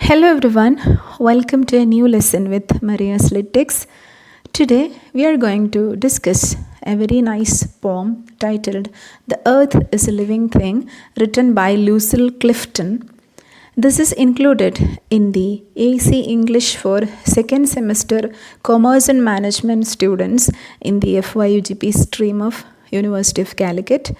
Hello everyone, welcome to a new lesson with Maria's Lytics. Today we are going to discuss a very nice poem titled The Earth is a Living Thing, written by Lucille Clifton. This is included in the AC English for second semester Commerce and Management students in the FYUGP stream of University of Calicut.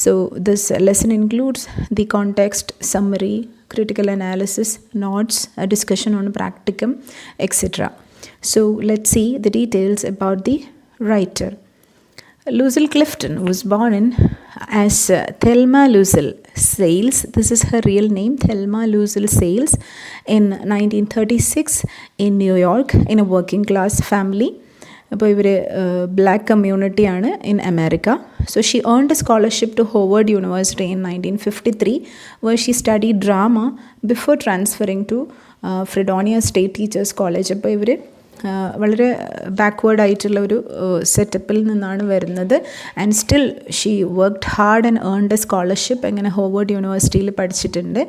So this lesson includes the context, summary, critical analysis, notes, a discussion on practicum, etc. So let's see the details about the writer. Lucille Clifton was born as Thelma Lucille Sayles. This is her real name, Thelma Lucille Sayles, in 1936 in New York in a working class family. അപ്പോൾ ഇവർ black കമ്മ്യൂണിറ്റിയാണ് in America. So she earned a scholarship to Howard University in 1953 where she studied drama before transferring to Fredonia State Teachers College. അപ്പോൾ ഇവർ വളരെ backward ആയിട്ടുള്ള ഒരു സെറ്റപ്പിൽ നിന്നാണ് വരുന്നത്. And still she worked hard and earned a scholarship. അങ്ങനെ Howard യൂണിവേഴ്സിറ്റിയിൽ പഠിച്ചിട്ടുണ്ട്.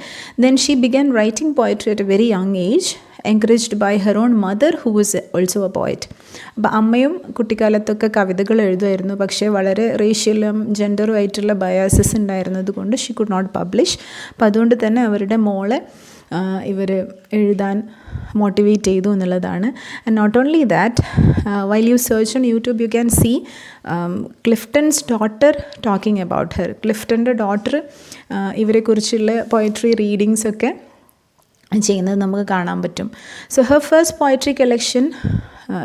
Then she began writing poetry at a very young age, encouraged by her own mother who was also a poet. അപ്പോൾ അമ്മയും കുട്ടിക്കാലത്തൊക്കെ കവിതകൾ എഴുതുമായിരുന്നു, പക്ഷേ വളരെ റേഷ്യലും ജെൻഡറും ആയിട്ടുള്ള ബയാസസ് ഉണ്ടായിരുന്നത് കൊണ്ട് ഷീ കുഡ് നോട്ട് പബ്ലിഷ്. അപ്പോൾ അതുകൊണ്ട് തന്നെ അവരുടെ മോളെ ഇവർ എഴുതാൻ മോട്ടിവേറ്റ് ചെയ്തു എന്നുള്ളതാണ്. And not only that, while you search on YouTube you can see Clifton's daughter talking about her. ക്ലിഫ്റ്റൻ്റെ ഡോട്ടർ ഇവരെക്കുറിച്ചുള്ള പോയട്രി റീഡിങ്സൊക്കെ ചെയ്യുന്നത് നമുക്ക് കാണാൻ പറ്റും. So her first poetry collection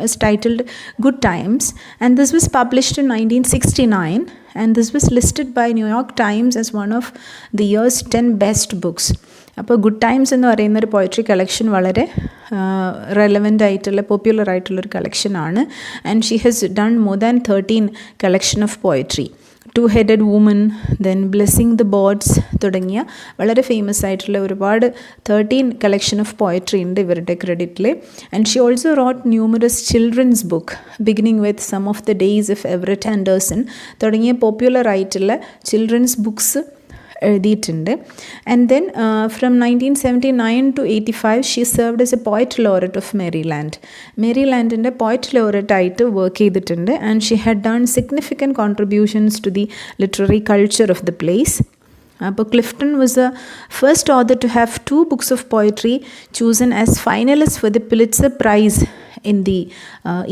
is titled Good Times, and this was published in 1969, and this was listed by New York Times as one of the year's 10 best books. അപ്പോൾ good times എന്ന് പറയുന്ന ഒരു poetry collection വളരെ relevant ആയിട്ടുള്ള popular ആയിട്ടുള്ളൊരു കളക്ഷനാണ്. And she has done more than 13 collection of poetry. Two headed woman, then blessing the birds തുടങ്ങിയ വളരെ ഫേമസ് ആയിട്ടുള്ള ഒരുപാട് 13 കളക്ഷൻ ഓഫ് പോയട്രി ഉണ്ട് ഇവരുടെ ക്രെഡിറ്റിൽ. And she also wrote numerous children's book beginning with some of the days of Everett Anderson തുടങ്ങിയ popular ആയിട്ടുള്ള children's books എഴുതിയിട്ടുണ്ട്. And then from 1979 to 85 she served as a poet laureate of Maryland. മേരിലാൻഡിൻ്റെ poet laureate ആയിട്ട് work ചെയ്തിട്ടുണ്ട്. And she had done significant contributions to the literary culture of the place. അപ്പോൾ Clifton was a first author to have 2 books of poetry chosen as finalists for the Pulitzer Prize in the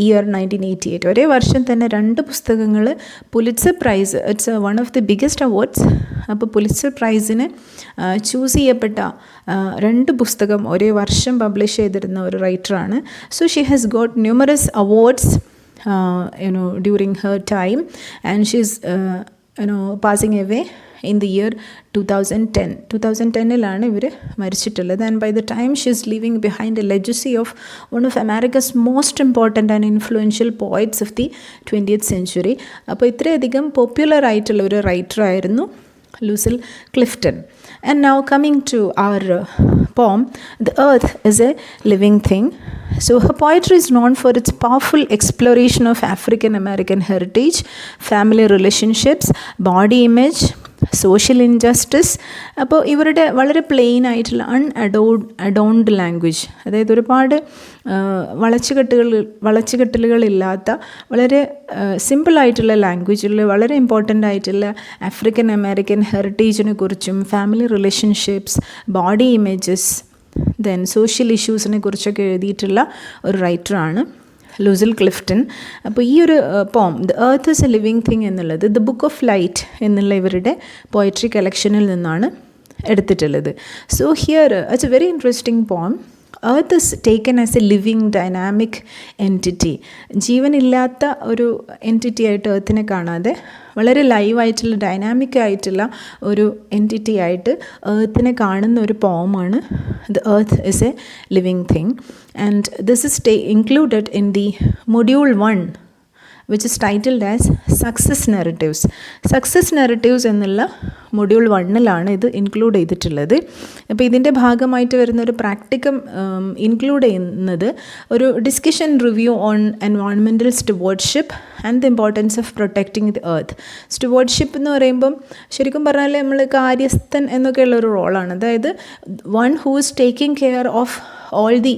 year 1988. ഒരേ വർഷം തന്നെ 2 പുസ്തകങ്ങൾ Pulitzer prize, it's one of the biggest awards. അപ്പോൾ Pulitzer പ്രൈസിന് choose ചെയ്യപ്പെട്ട 2 പുസ്തകം ഒരേ വർഷം പബ്ലിഷ് ചെയ്തിരുന്ന ഒരു റൈറ്ററാണ്. So she has got numerous awards during her time, and she is passing away in the year 2010. 2010-ലാണ് ഇവർ മരിച്ചിട്ടുള്ളത്. And by the time she is leaving behind a legacy of one of America's most important and influential poets of the 20th century. അപ്പോൾ ഇത്രയധികം popular ആയിട്ടുള്ള ഒരു റൈറ്ററായിരുന്നു ലൂസിൽ Clifton. And now coming to our poem, The Earth is a Living Thing. So her poetry is known for its powerful exploration of African American heritage, family relationships, body image, social injustice. അപ്പോൾ ഇവരുടെ വളരെ plain ആയിട്ടുള്ള അഡോൺഡ് language, അതായത് ഒരുപാട് വളച്ചുകെട്ടലുകളില്ലാത്ത വളരെ സിമ്പിളായിട്ടുള്ള ലാംഗ്വേജിൽ വളരെ ഇമ്പോർട്ടൻ്റ് ആയിട്ടുള്ള ആഫ്രിക്കൻ അമേരിക്കൻ ഹെറിറ്റേജിനെ കുറിച്ചും family relationships, body images, then social ഇഷ്യൂസിനെ കുറിച്ചൊക്കെ എഴുതിയിട്ടുള്ള ഒരു റൈറ്ററാണ് ലൂസിൽ ക്ലിഫ്റ്റൺ. അപ്പോൾ ഈ ഒരു poem the earth is a living thing എന്നുള്ളത് ദ ബുക്ക് ഓഫ് ലൈറ്റ് എന്നുള്ള ഇവരുടെ പോയട്രി കളക്ഷനിൽ നിന്നാണ് എടുത്തിട്ടുള്ളത്. So here it's a very interesting poem. Earth is taken as a living dynamic entity. ജീവനില്ലാത്ത ഒരു എൻറ്റിറ്റി ആയിട്ട് എർത്തിനെ കാണാതെ വളരെ ലൈവായിട്ടുള്ള ഡൈനാമിക് ആയിട്ടുള്ള ഒരു എൻറ്റിറ്റി ആയിട്ട് എർത്തിനെ കാണുന്ന ഒരു പോമാണ് the earth is a living thing. And this is included in the module 1 which is titled as Success Narratives. Success Narratives എന്നുള്ള മൊഡ്യൂൾ 1-ലാണ് ഇത് ഇൻക്ലൂഡ് ചെയ്തിട്ടുള്ളത്. അപ്പോൾ ഇതിൻ്റെ ഭാഗമായിട്ട് വരുന്ന ഒരു പ്രാക്ടിക്കം ഇൻക്ലൂഡ് ചെയ്യുന്നത് ഒരു discussion review on environmental stewardship and the importance of protecting the earth. Stewardship എന്ന് പറയുമ്പം ശരിക്കും പറഞ്ഞാൽ നമ്മൾ കാര്യസ്ഥൻ എന്നൊക്കെയുള്ള ഒരു റോളാണ്. അതായത് one who is taking care of all the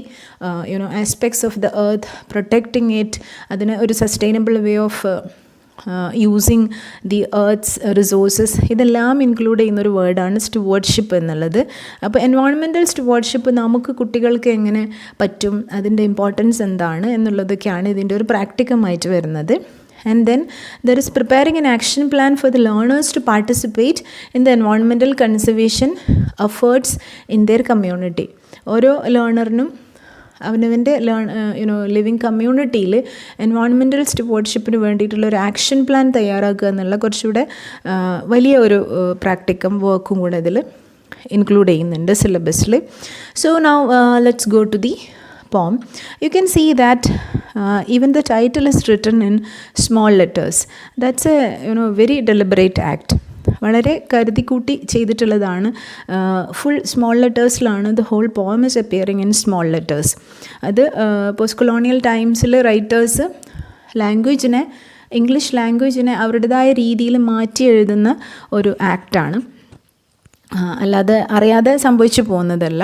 aspects of the earth, protecting it, അതിന് ഒരു sustainable way of using the earth's resources, ഇതെല്ലാം ഇൻക്ലൂഡ് ചെയ്യുന്നൊരു വേർഡാണ് സ്റ്റുവാർഡ്ഷിപ്പ് എന്നുള്ളത്. അപ്പോൾ എൻവയോൺമെൻറ്റൽ സ്റ്റുവാർഡ്ഷിപ്പ് നമുക്ക് കുട്ടികൾക്ക് എങ്ങനെ പറ്റും, അതിൻ്റെ ഇമ്പോർട്ടൻസ് എന്താണ് എന്നുള്ളതൊക്കെയാണ് ഇതിൻ്റെ ഒരു പ്രാക്ടിക്കമായിട്ട് വരുന്നത്. And then there is preparing an action plan for the learners to participate in the environmental conservation efforts in their community. ഓരോ ലേണറിനും അവനവൻ്റെ ലിവിങ് കമ്മ്യൂണിറ്റിയിൽ എൻവയോൺമെൻറ്റൽ സ്റ്റുവാർഡ്ഷിപ്പിന് വേണ്ടിയിട്ടുള്ള ഒരു ആക്ഷൻ പ്ലാൻ തയ്യാറാക്കുക എന്നുള്ള കുറച്ചുകൂടെ വലിയ ഒരു പ്രാക്ടിക്കം വർക്കും കൂടെ ഇതിൽ ഇൻക്ലൂഡ് ചെയ്യുന്നുണ്ട് സിലബസിൽ. So now let's go to the poem. You can see that even the title is written in small letters. That's a very deliberate act. വളരെ കരുതിക്കൂട്ടി ചെയ്തിട്ടുള്ളതാണ്. ഫുൾ സ്മോൾ ലെറ്റേഴ്സിലാണ് ദ ഹോൾ പോം is appearing in small letters. അത് post colonial ടൈംസിൽ writers English ലാംഗ്വേജിനെ അവരുടേതായ രീതിയിൽ മാറ്റി എഴുതുന്ന ഒരു ആക്റ്റാണ്, അല്ലാതെ അറിയാതെ സംഭവിച്ചു പോകുന്നതല്ല.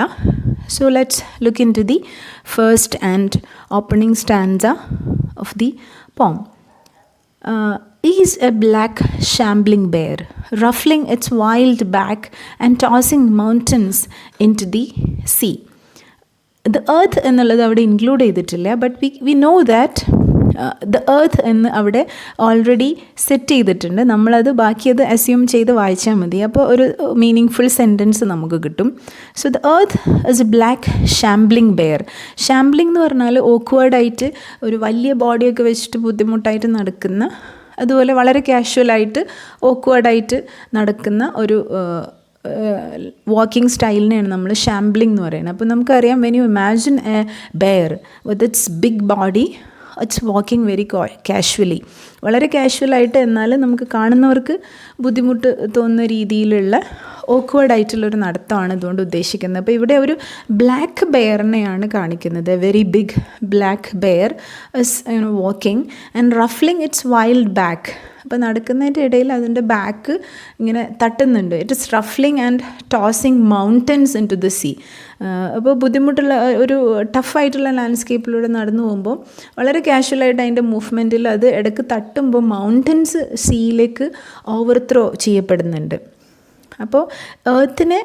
So let's look into the first and opening stanza of the poem. Is a black shambling bear, ruffling its wild back and tossing mountains into the sea. The earth എന്നുള്ളത് അവിടെ ഇൻക്ലൂഡ് ചെയ്തിട്ടില്ല, but we know that the earth എന്ന് അവിടെ already set ചെയ്തിട്ടുണ്ട്. നമ്മളത് ബാക്കിയത് assume ചെയ്ത് വായിച്ചാൽ മതി, അപ്പോൾ ഒരു മീനിങ് ഫുൾ സെൻറ്റൻസ് നമുക്ക് കിട്ടും. So the earth is a black shambling bear. Shambling എന്ന് പറഞ്ഞാൽ ഓക്വേർഡായിട്ട് ഒരു വലിയ ബോഡിയൊക്കെ വെച്ചിട്ട് ബുദ്ധിമുട്ടായിട്ട് നടക്കുന്ന, അതുപോലെ വളരെ കാഷ്വലായിട്ട് ഓക്വേർഡായിട്ട് നടക്കുന്ന ഒരു വാക്കിംഗ് സ്റ്റൈലിനെയാണ് നമ്മൾ ഷാംബ്ലിംഗ് എന്ന് പറയുന്നത്. അപ്പോൾ നമുക്കറിയാം, when you imagine a bear with its big body, its walking very casually, വളരെ കാഷ്വലായിട്ട്, എന്നാൽ നമുക്ക് കാണുന്നവർക്ക് ബുദ്ധിമുട്ട് തോന്നുന്ന രീതിയിലുള്ള ഓക്വേർഡായിട്ടുള്ളൊരു നടത്തമാണ് ഇതുകൊണ്ട് ഉദ്ദേശിക്കുന്നത്. അപ്പോൾ ഇവിടെ ഒരു ബ്ലാക്ക് ബെയറിനെയാണ് കാണിക്കുന്നത്. Very big black bear is walking and ruffling its wild back. അപ്പോൾ നടക്കുന്നതിൻ്റെ ഇടയിൽ അതിൻ്റെ ബാക്ക് ഇങ്ങനെ തട്ടുന്നുണ്ട്. It is ruffling and tossing mountains into the sea. അപ്പോൾ ബുദ്ധിമുട്ടുള്ള ഒരു ടഫായിട്ടുള്ള ലാൻഡ്സ്കേപ്പിലൂടെ നടന്നു പോകുമ്പോൾ വളരെ കാഷ്വലായിട്ട് അതിൻ്റെ മൂവ്മെൻറ്റിൽ അത് ഇടയ്ക്ക് തട്ടുമ്പോൾ മൗണ്ടൻസ് സീയിലേക്ക് ഓവർത്രോ ചെയ്യപ്പെടുന്നുണ്ട്. അപ്പോൾ എർത്തിനെ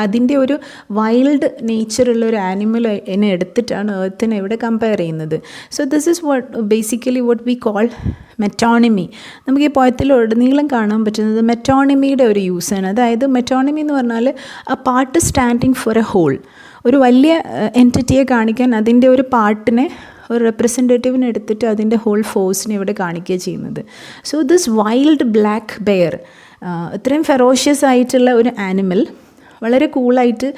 അതിൻ്റെ ഒരു വൈൽഡ് നേച്ചറുള്ള ഒരു ആനിമലിനെ എടുത്തിട്ടാണ് എർത്തിനെ ഇവിടെ കമ്പയർ ചെയ്യുന്നത്. So this is basically what we call metonymy. നമുക്ക് ഈ പോയത്തിലുടനീളം കാണാൻ പറ്റുന്നത് മെറ്റോണിമിയുടെ ഒരു യൂസാണ്. അതായത് മെറ്റോണിമി എന്ന് പറഞ്ഞാൽ ആ part standing for a whole. ഒരു വലിയ എൻറ്റിറ്റിയെ കാണിക്കാൻ അതിൻ്റെ ഒരു പാർട്ടിനെ, ഒരു റെപ്രസെൻറ്റേറ്റീവിനെ എടുത്തിട്ട് അതിൻ്റെ ഹോൾ ഫോഴ്സിനെ ഇവിടെ കാണിക്കുക ചെയ്യുന്നത്. So this wild black bear, ഇത്രയും ഫെറോഷ്യസ് ആയിട്ടുള്ള ഒരു ആനിമൽ, വളരെ കൂളായിട്ട്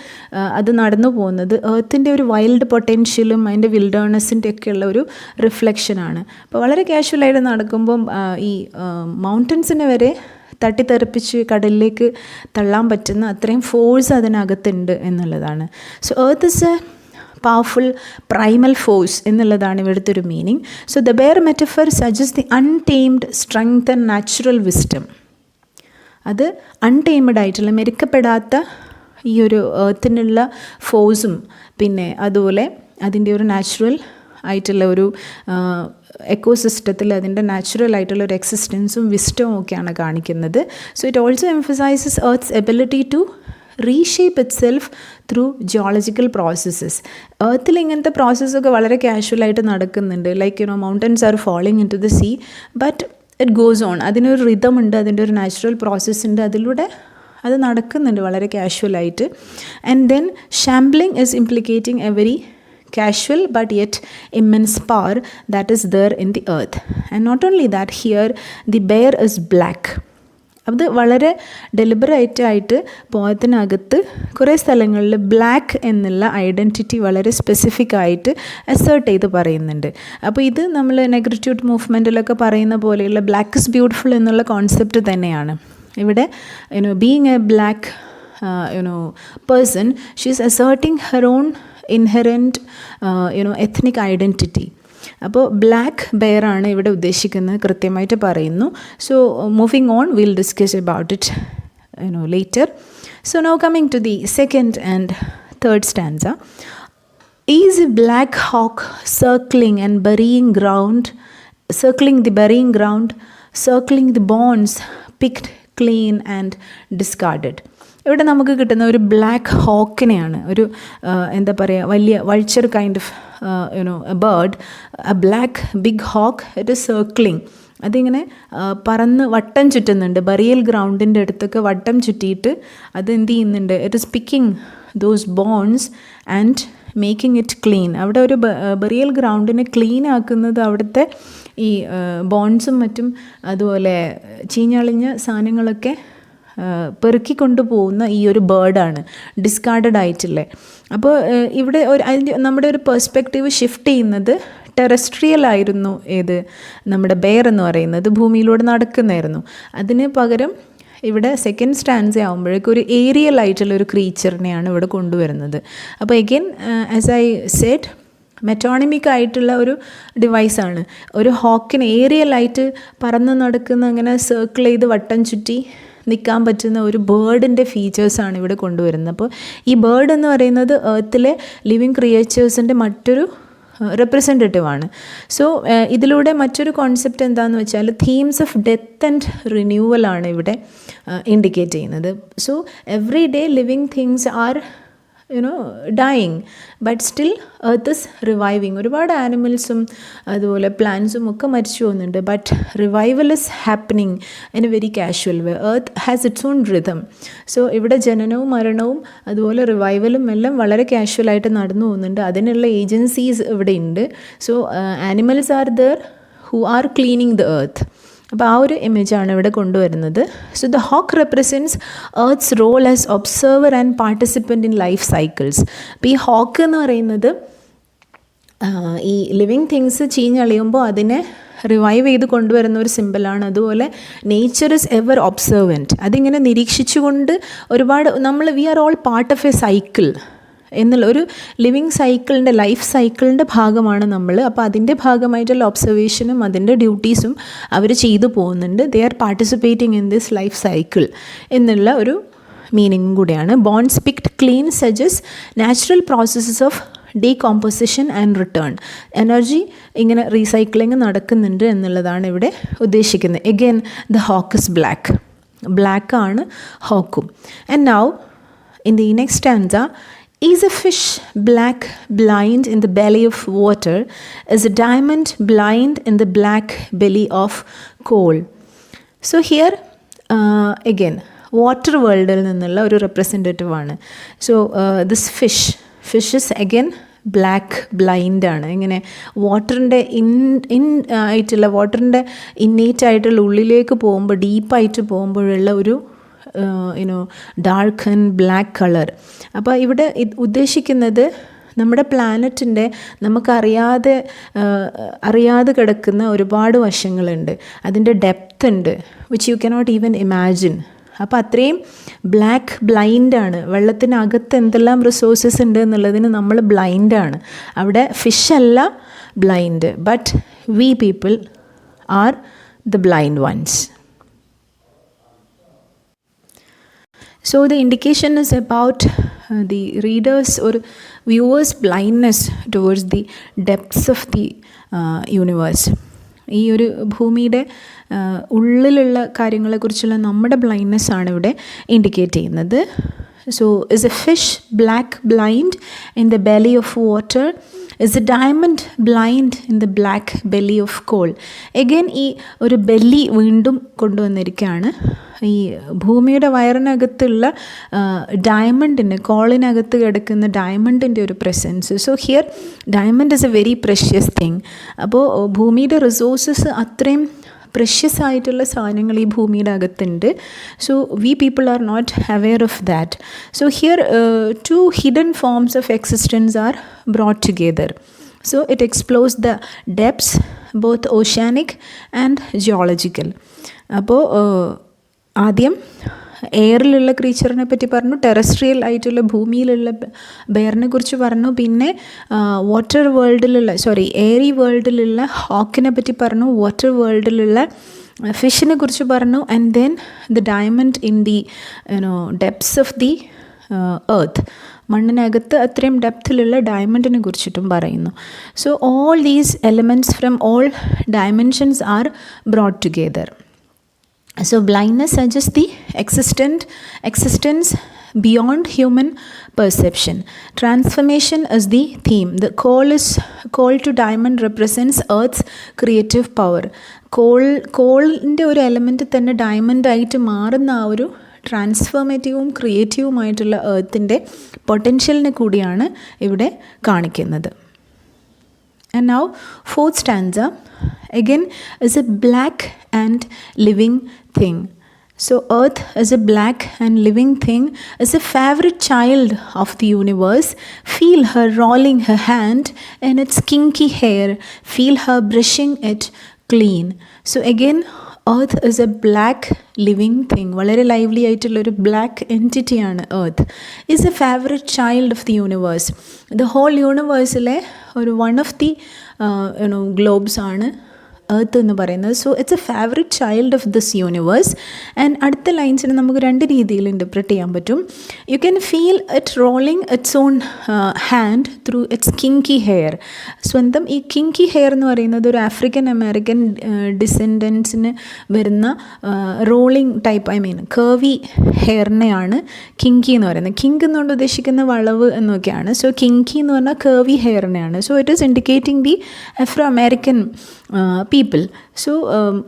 അത് നടന്നു പോകുന്നത് എർത്തിൻ്റെ ഒരു വൈൽഡ് പൊട്ടൻഷ്യലും അതിൻ്റെ വിൽഡേർനെസ്സിൻ്റെ ഒക്കെയുള്ള ഒരു റിഫ്ലക്ഷനാണ്. അപ്പോൾ വളരെ കാഷ്വലായിട്ട് നടക്കുമ്പം ഈ മൗണ്ടൻസിനെ വരെ തട്ടിത്തെറിപ്പിച്ച് കടലിലേക്ക് തള്ളാൻ പറ്റുന്ന അത്രയും ഫോഴ്സ് അതിനകത്തുണ്ട് എന്നുള്ളതാണ്. So earth is a powerful primal force എന്നുള്ളതാണ് ഇവിടുത്തെ ഒരു meaning. So the bear metaphor suggest the untamed strength and natural wisdom. അത് അൺടേംഡ് ആയിട്ടുള്ള, മെരുക്കപ്പെടാത്ത ഈ ഒരു എർത്തിനുള്ള ഫോഴ്സും, പിന്നെ അതുപോലെ അതിൻ്റെ ഒരു നാച്ചുറൽ ആയിട്ടുള്ള ഒരു എക്കോസിസ്റ്റത്തിൽ അതിൻ്റെ നാച്ചുറൽ ആയിട്ടുള്ള ഒരു എക്സിസ്റ്റൻസും വിസ്റ്റവും ഒക്കെയാണ് കാണിക്കുന്നത്. So it also emphasizes earth's ability to reshape itself through geological processes. എർത്തിൽ ഇങ്ങനത്തെ പ്രോസസ്സൊക്കെ വളരെ കാഷ്വലായിട്ട് നടക്കുന്നുണ്ട്. Like mountains are falling into the sea, but it goes on. അതിനൊരു റിതം ഉണ്ട്, അതിൻ്റെ ഒരു നാച്ചുറൽ പ്രോസസ്സ് ഉണ്ട്, അതിലൂടെ അത് നടക്കുന്നുണ്ട് വളരെ കാഷ്വലായിട്ട്. And then shambling is implicating a very casual but yet immense power that is there in the earth. And not only that, here the bear is black. അത് വളരെ ഡെലിബറേറ്റായിട്ട് പോയത്തിനകത്ത് കുറേ സ്ഥലങ്ങളിൽ ബ്ലാക്ക് എന്നുള്ള ഐഡൻറ്റിറ്റി വളരെ സ്പെസിഫിക് ആയിട്ട് അസേർട്ട് ചെയ്ത് പറയുന്നുണ്ട്. അപ്പോൾ ഇത് നമ്മൾ നെഗ്രറ്റ്യൂഡ് മൂവ്മെൻറ്റിലൊക്കെ പറയുന്ന പോലെയുള്ള ബ്ലാക്ക് ഇസ് ബ്യൂട്ടിഫുൾ എന്നുള്ള കോൺസെപ്റ്റ് തന്നെയാണ് ഇവിടെ. Being A black person, she is asserting her own inherent ethnic identity. അപ്പോൾ ബ്ലാക്ക് ബെയർ ആണ് ഇവിടെ ഉദ്ദേശിക്കുന്നത് കൃത്യമായിട്ട് പറയുന്നു. So moving on, will discuss about it later. So now coming to the second and third stanza. Is a black hawk circling the burying ground, circling the bonds picked clean and discarded. ഇവിടെ നമുക്ക് കിട്ടുന്ന ഒരു black ഹോക്കിനെയാണ്, ഒരു എന്താ പറയുക, വലിയ vulture kind of bird, a black big hawk, it is circling. അതിങ്ങനെ പറന്ന് വട്ടം ചുറ്റുന്നുണ്ട്, ബറിയൽ ഗ്രൗണ്ടിൻ്റെ അടുത്തൊക്കെ വട്ടം ചുറ്റിയിട്ട് അത് എന്ത് ചെയ്യുന്നുണ്ട്, it is picking those bones and making it clean. അവിടെ ഒരു ബറിയൽ ഗ്രൗണ്ടിനെ ക്ലീൻ ആക്കുന്നത് അവിടുത്തെ ഈ ബോൺസും മറ്റും അതുപോലെ ചീഞ്ഞളിഞ്ഞ സാധനങ്ങളൊക്കെ പെറുക്കിക്കൊണ്ടു പോകുന്ന ഈ ഒരു ബേർഡാണ്, ഡിസ്കാർഡഡ് ആയിട്ടില്ലേ. അപ്പോൾ ഇവിടെ നമ്മുടെ ഒരു പെർസ്പെക്റ്റീവ് ഷിഫ്റ്റ് ചെയ്യുന്നത് ടെറസ്ട്രിയൽ ആയിരുന്നു. ഏത് നമ്മുടെ ബെയർ എന്ന് പറയുന്നത് ഭൂമിയിലൂടെ നടക്കുന്നതായിരുന്നു. അതിന് പകരം ഇവിടെ സെക്കൻഡ് സ്റ്റാൻസ ആകുമ്പോഴേക്കും ഒരു ഏരിയൽ ആയിട്ടുള്ള ഒരു ക്രീച്ചറിനെയാണ് ഇവിടെ കൊണ്ടുവരുന്നത്. അപ്പോൾ എഗെയിൻ ആസ് ഐ സെഡ്, മെറ്റോണിമിക് ആയിട്ടുള്ള ഒരു ഡിവൈസാണ്. ഒരു ഹോക്കിന് ഏരിയലായിട്ട് പറന്ന് നടക്കുന്ന, അങ്ങനെ സർക്കിൾ ചെയ്ത് വട്ടം ചുറ്റി നിൽക്കാൻ പറ്റുന്ന ഒരു ബേർഡിൻ്റെ ഫീച്ചേഴ്സാണ് ഇവിടെ കൊണ്ടുവരുന്നത്. അപ്പോൾ ഈ ബേർഡ് എന്ന് പറയുന്നത് എർത്തിലെ ലിവിങ് ക്രിയേച്ചേഴ്സിൻ്റെ മറ്റൊരു റെപ്രസെൻറ്റേറ്റീവ് ആണ്. സോ ഇതിലൂടെ മറ്റൊരു കോൺസെപ്റ്റ് എന്താണെന്ന് വെച്ചാൽ themes of death and renewal ആണ് ഇവിടെ ഇൻഡിക്കേറ്റ് ചെയ്യുന്നത്. So every day living things are dying, but still earth is reviving. ഒരുപാട് ആനിമൽസും അതുപോലെ പ്ലാന്റ്സും ഒക്കെ മരിച്ചു പോകുന്നുണ്ട്, but revival is happening in a very casual way. Earth has its own rhythm. So ഇവിടെ ജനനവും മരണവും അതുപോലെ റിവൈവലും എല്ലാം വളരെ കാഷ്വലായിട്ട് നടന്നു പോകുന്നുണ്ട്. അതിനുള്ള ഏജൻസീസ് ഇവിടെ ഉണ്ട്. So animals are there who are cleaning the earth. അപ്പോൾ ആ ഒരു ഇമേജാണ് ഇവിടെ കൊണ്ടുവരുന്നത്. So the hawk represents earth's role as observer and participant in life cycles. അപ്പോൾ ഈ ഹോക്ക് എന്ന് പറയുന്നത് ഈ ലിവിങ് തിങ്സ് ചീഞ്ഞളിയുമ്പോൾ അതിനെ റിവൈവ് ചെയ്ത് കൊണ്ടുവരുന്ന ഒരു സിമ്പിളാണ്. അതുപോലെ നേച്ചർ ഇസ് എവർ ഒബ്സർവൻറ്റ്. അതിങ്ങനെ നിരീക്ഷിച്ചുകൊണ്ട് ഒരുപാട് we are all part of a cycle എന്നുള്ള ഒരു ലിവിങ് സൈക്കിളിൻ്റെ, ലൈഫ് സൈക്കിളിൻ്റെ ഭാഗമാണ് നമ്മൾ. അപ്പോൾ അതിൻ്റെ ഭാഗമായിട്ടുള്ള ഒബ്സർവേഷനും അതിൻ്റെ ഡ്യൂട്ടീസും അവർ ചെയ്തു പോകുന്നുണ്ട്. They are participating in this life cycle എന്നുള്ള ഒരു മീനിങ്ങും കൂടിയാണ്. ബോൺസ് പിക്ഡ് ക്ലീൻ സജസ് natural processes of decomposition and return. Energy ഇങ്ങനെ റീസൈക്ലിംഗ് നടക്കുന്നുണ്ട് എന്നുള്ളതാണ് ഇവിടെ ഉദ്ദേശിക്കുന്നത്. എഗെയിൻ ദ ഹോക്ക് ഇസ് ബ്ലാക്കാണ് ഹോക്കും. And now in the next stanza, is a fish black blind in the belly of water, is a diamond blind in the black belly of coal. So here again water വേൾഡിൽ നിന്നുള്ള ഒരു representative ആണ്. So this fish is again black ബ്ലൈൻഡാണ്. ഇങ്ങനെ വാട്ടറിൻ്റെ ആയിട്ടുള്ള വാട്ടറിൻ്റെ innate ആയിട്ടുള്ള ഉള്ളിലേക്ക് പോകുമ്പോൾ, ഡീപ്പായിട്ട് പോകുമ്പോഴുള്ള ഒരു ഡാർക്ക് ആൻഡ് ബ്ലാക്ക് കളർ. അപ്പോൾ ഇവിടെ ഉദ്ദേശിക്കുന്നത് നമ്മുടെ പ്ലാനറ്റിൻ്റെ അറിയാതെ കിടക്കുന്ന ഒരുപാട് വശങ്ങളുണ്ട്. അതിൻ്റെ ഡെപ്ത് ഉണ്ട്, which you cannot even imagine. അപ്പോൾ അത്രയും ബ്ലാക്ക് ബ്ലൈൻഡാണ്. വെള്ളത്തിനകത്ത് എന്തെല്ലാം റിസോഴ്സസ് ഉണ്ട് എന്നുള്ളതിന് നമ്മൾ ബ്ലൈൻഡാണ്. അവിടെ ഫിഷല്ല blind, but we people are the blind ones. So the indication is about the reader's or viewer's blindness towards the depths of the universe. ഈ ഒരു ഭൂമിയുടെ ഉള്ളിലുള്ള കാര്യങ്ങളെക്കുറിച്ചുള്ള നമ്മുടെ ബ്ലൈൻഡ്നെസ്സാണ് ഇവിടെ ഇൻഡിക്കേറ്റ് ചെയ്യുന്നത്. So is a fish black blind in the belly of water? Is a diamond blind in the black belly of coal? Again ഈ ഒരു ബെല്ലി വീണ്ടും കൊണ്ടുവന്നിരിക്കുകയാണ്. ഈ ഭൂമിയുടെ വയറിനകത്തുള്ള ഡയമണ്ടിന്, കോളിനകത്ത് കിടക്കുന്ന ഡയമണ്ടിൻ്റെ ഒരു presence. So here diamond is a very precious thing. അപ്പോൾ ഭൂമിയുടെ റിസോഴ്സസ് അത്രയും പ്രഷ്യസ് ആയിട്ടുള്ള സാധനങ്ങൾ ഈ ഭൂമിയുടെ അകത്തുണ്ട്. So we people are not aware of that. So here two hidden forms of existence are brought together. So it explores the depths, both oceanic and geological. അപ്പോൾ ആദ്യം എയറിലുള്ള ക്രീച്ചറിനെ പറ്റി പറഞ്ഞു, ടെറസ്ട്രിയൽ ആയിട്ടുള്ള ഭൂമിയിലുള്ള ബെയറിനെ കുറിച്ച് പറഞ്ഞു, പിന്നെ വാട്ടർ വേൾഡിലുള്ള എയറി വേൾഡിലുള്ള ഹോക്കിനെ പറ്റി പറഞ്ഞു, വാട്ടർ വേൾഡിലുള്ള ഫിഷിനെ കുറിച്ച് പറഞ്ഞു, and then the diamond in the depths of the earth, മണ്ണിനകത്ത് അത്രയും ഡെപ്തിലുള്ള ഡയമണ്ടിനെ കുറിച്ചിട്ടും പറയുന്നു. So all these elements from all dimensions are brought together. So blindness suggests the existence beyond human perception. Transformation is the theme. The call to diamond represents Earth's creative power. കോളിൻ്റെ ഒരു element തന്നെ diamond ആയിട്ട് മാറുന്ന ആ ഒരു ട്രാൻസ്ഫോർമേറ്റീവും ക്രിയേറ്റീവുമായിട്ടുള്ള എർത്തിൻ്റെ പൊട്ടൻഷ്യലിനെ കൂടിയാണ് ഇവിടെ കാണിക്കുന്നത്. And now fourth stanza again is a black and living thing. So earth is a black and living thing, is a favorite child of the universe. Feel her rolling her hand in its kinky hair, feel her brushing it clean. So again earth is a black living thing. വളരെ lively ആയിട്ടുള്ളൊരു black എൻറ്റിറ്റിയാണ് earth. Is a favourite child of the universe. The whole യൂണിവേഴ്സിലെ ഒരു one of the globes ആണ് earth എന്ന് പറയുന്നത്. So it's a favourite child of this universe. And അടുത്ത ലൈൻസിന് നമുക്ക് രണ്ട് രീതിയിൽ ഇൻ്റർപ്രറ്റ് ചെയ്യാൻ പറ്റും. You can feel it rolling its on hand through its kinky hair. സ്വന്തം ഈ കിങ്കി ഹെയർ എന്ന് പറയുന്നത് ഒരു ആഫ്രിക്കൻ അമേരിക്കൻ ഡിസെൻഡൻസിന് വരുന്ന റോളിങ് ടൈപ്പ്, കർവി ഹെയറിനെയാണ് കിങ്കി എന്ന് പറയുന്നത്. കിങ്ക് എന്നുകൊണ്ട് ഉദ്ദേശിക്കുന്ന വളവ് എന്നൊക്കെയാണ്. സോ കിങ്കി എന്ന് പറഞ്ഞാൽ കർവി ഹെയറിനെയാണ്. So it is indicating the afro American people. So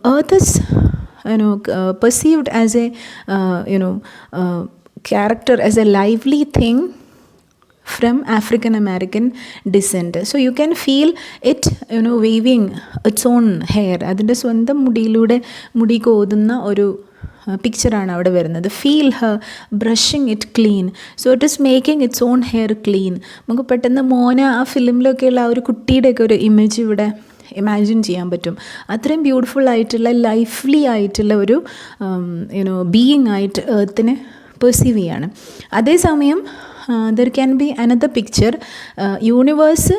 earth is perceived as a character, as a lively thing from African American descent. So you can feel it waving its own hair. അതിൻ്റെ സ്വന്തം മുടി കോതുന്ന ഒരു പിക്ചറാണ് അവിടെ വരുന്നത്. Feel Har brushing it clean. So it is making it's on hair clean. നമുക്ക് പെട്ടെന്ന് മോന ആ ഫിലിമിലൊക്കെയുള്ള ആ ഒരു കുട്ടിയുടെയൊക്കെ ഒരു ഇമേജ് ഇവിടെ ഇമാജിൻ ചെയ്യാൻ പറ്റും. അത്രയും ബ്യൂട്ടിഫുൾ ആയിട്ടുള്ള ലൈഫ്ലി ആയിട്ടുള്ള ഒരു ബീയിങ് ആയിട്ട് എർത്തിനെ പെർസീവ് ചെയ്യാണ്. അതേസമയം there can be another picture. Universe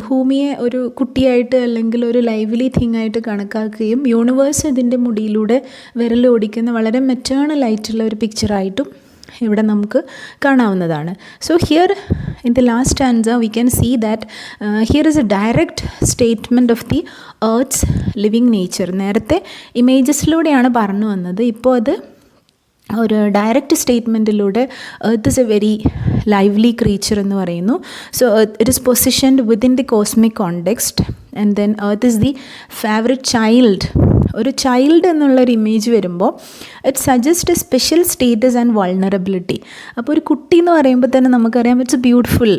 ഭൂമിയെ ഒരു കുട്ടിയായിട്ട് അല്ലെങ്കിൽ ഒരു ലൈവ്ലി തിങ് ആയിട്ട് കണക്കാക്കുകയും യൂണിവേഴ്സ് ഇതിൻ്റെ മുടിയിലൂടെ വിരലോടിക്കുന്ന വളരെ മെറ്റേണൽ ആയിട്ടുള്ള ഒരു പിക്ചറായിട്ടും ഇവിടെ നമുക്ക് കാണാവുന്നതാണ്. So here in the last stanza we can see that here is a direct statement of the earth's living nature. നേരത്തെ ഇമേജസിലൂടെയാണ് പറഞ്ഞു വന്നത്, ഇപ്പോൾ അത് ഒരു ഡയറക്റ്റ് സ്റ്റേറ്റ്മെൻറ്റിലൂടെ earth is a very lively creature എന്ന് പറയുന്നു. So it is positioned within the cosmic context and then earth is the favourite child. ഒരു ചൈൽഡ് എന്നുള്ളൊരു ഇമേജ് വരുമ്പോൾ it suggest a special status and vulnerability. അപ്പോൾ ഒരു കുട്ടി എന്ന് പറയുമ്പോൾ തന്നെ നമുക്കറിയാം it's A beautiful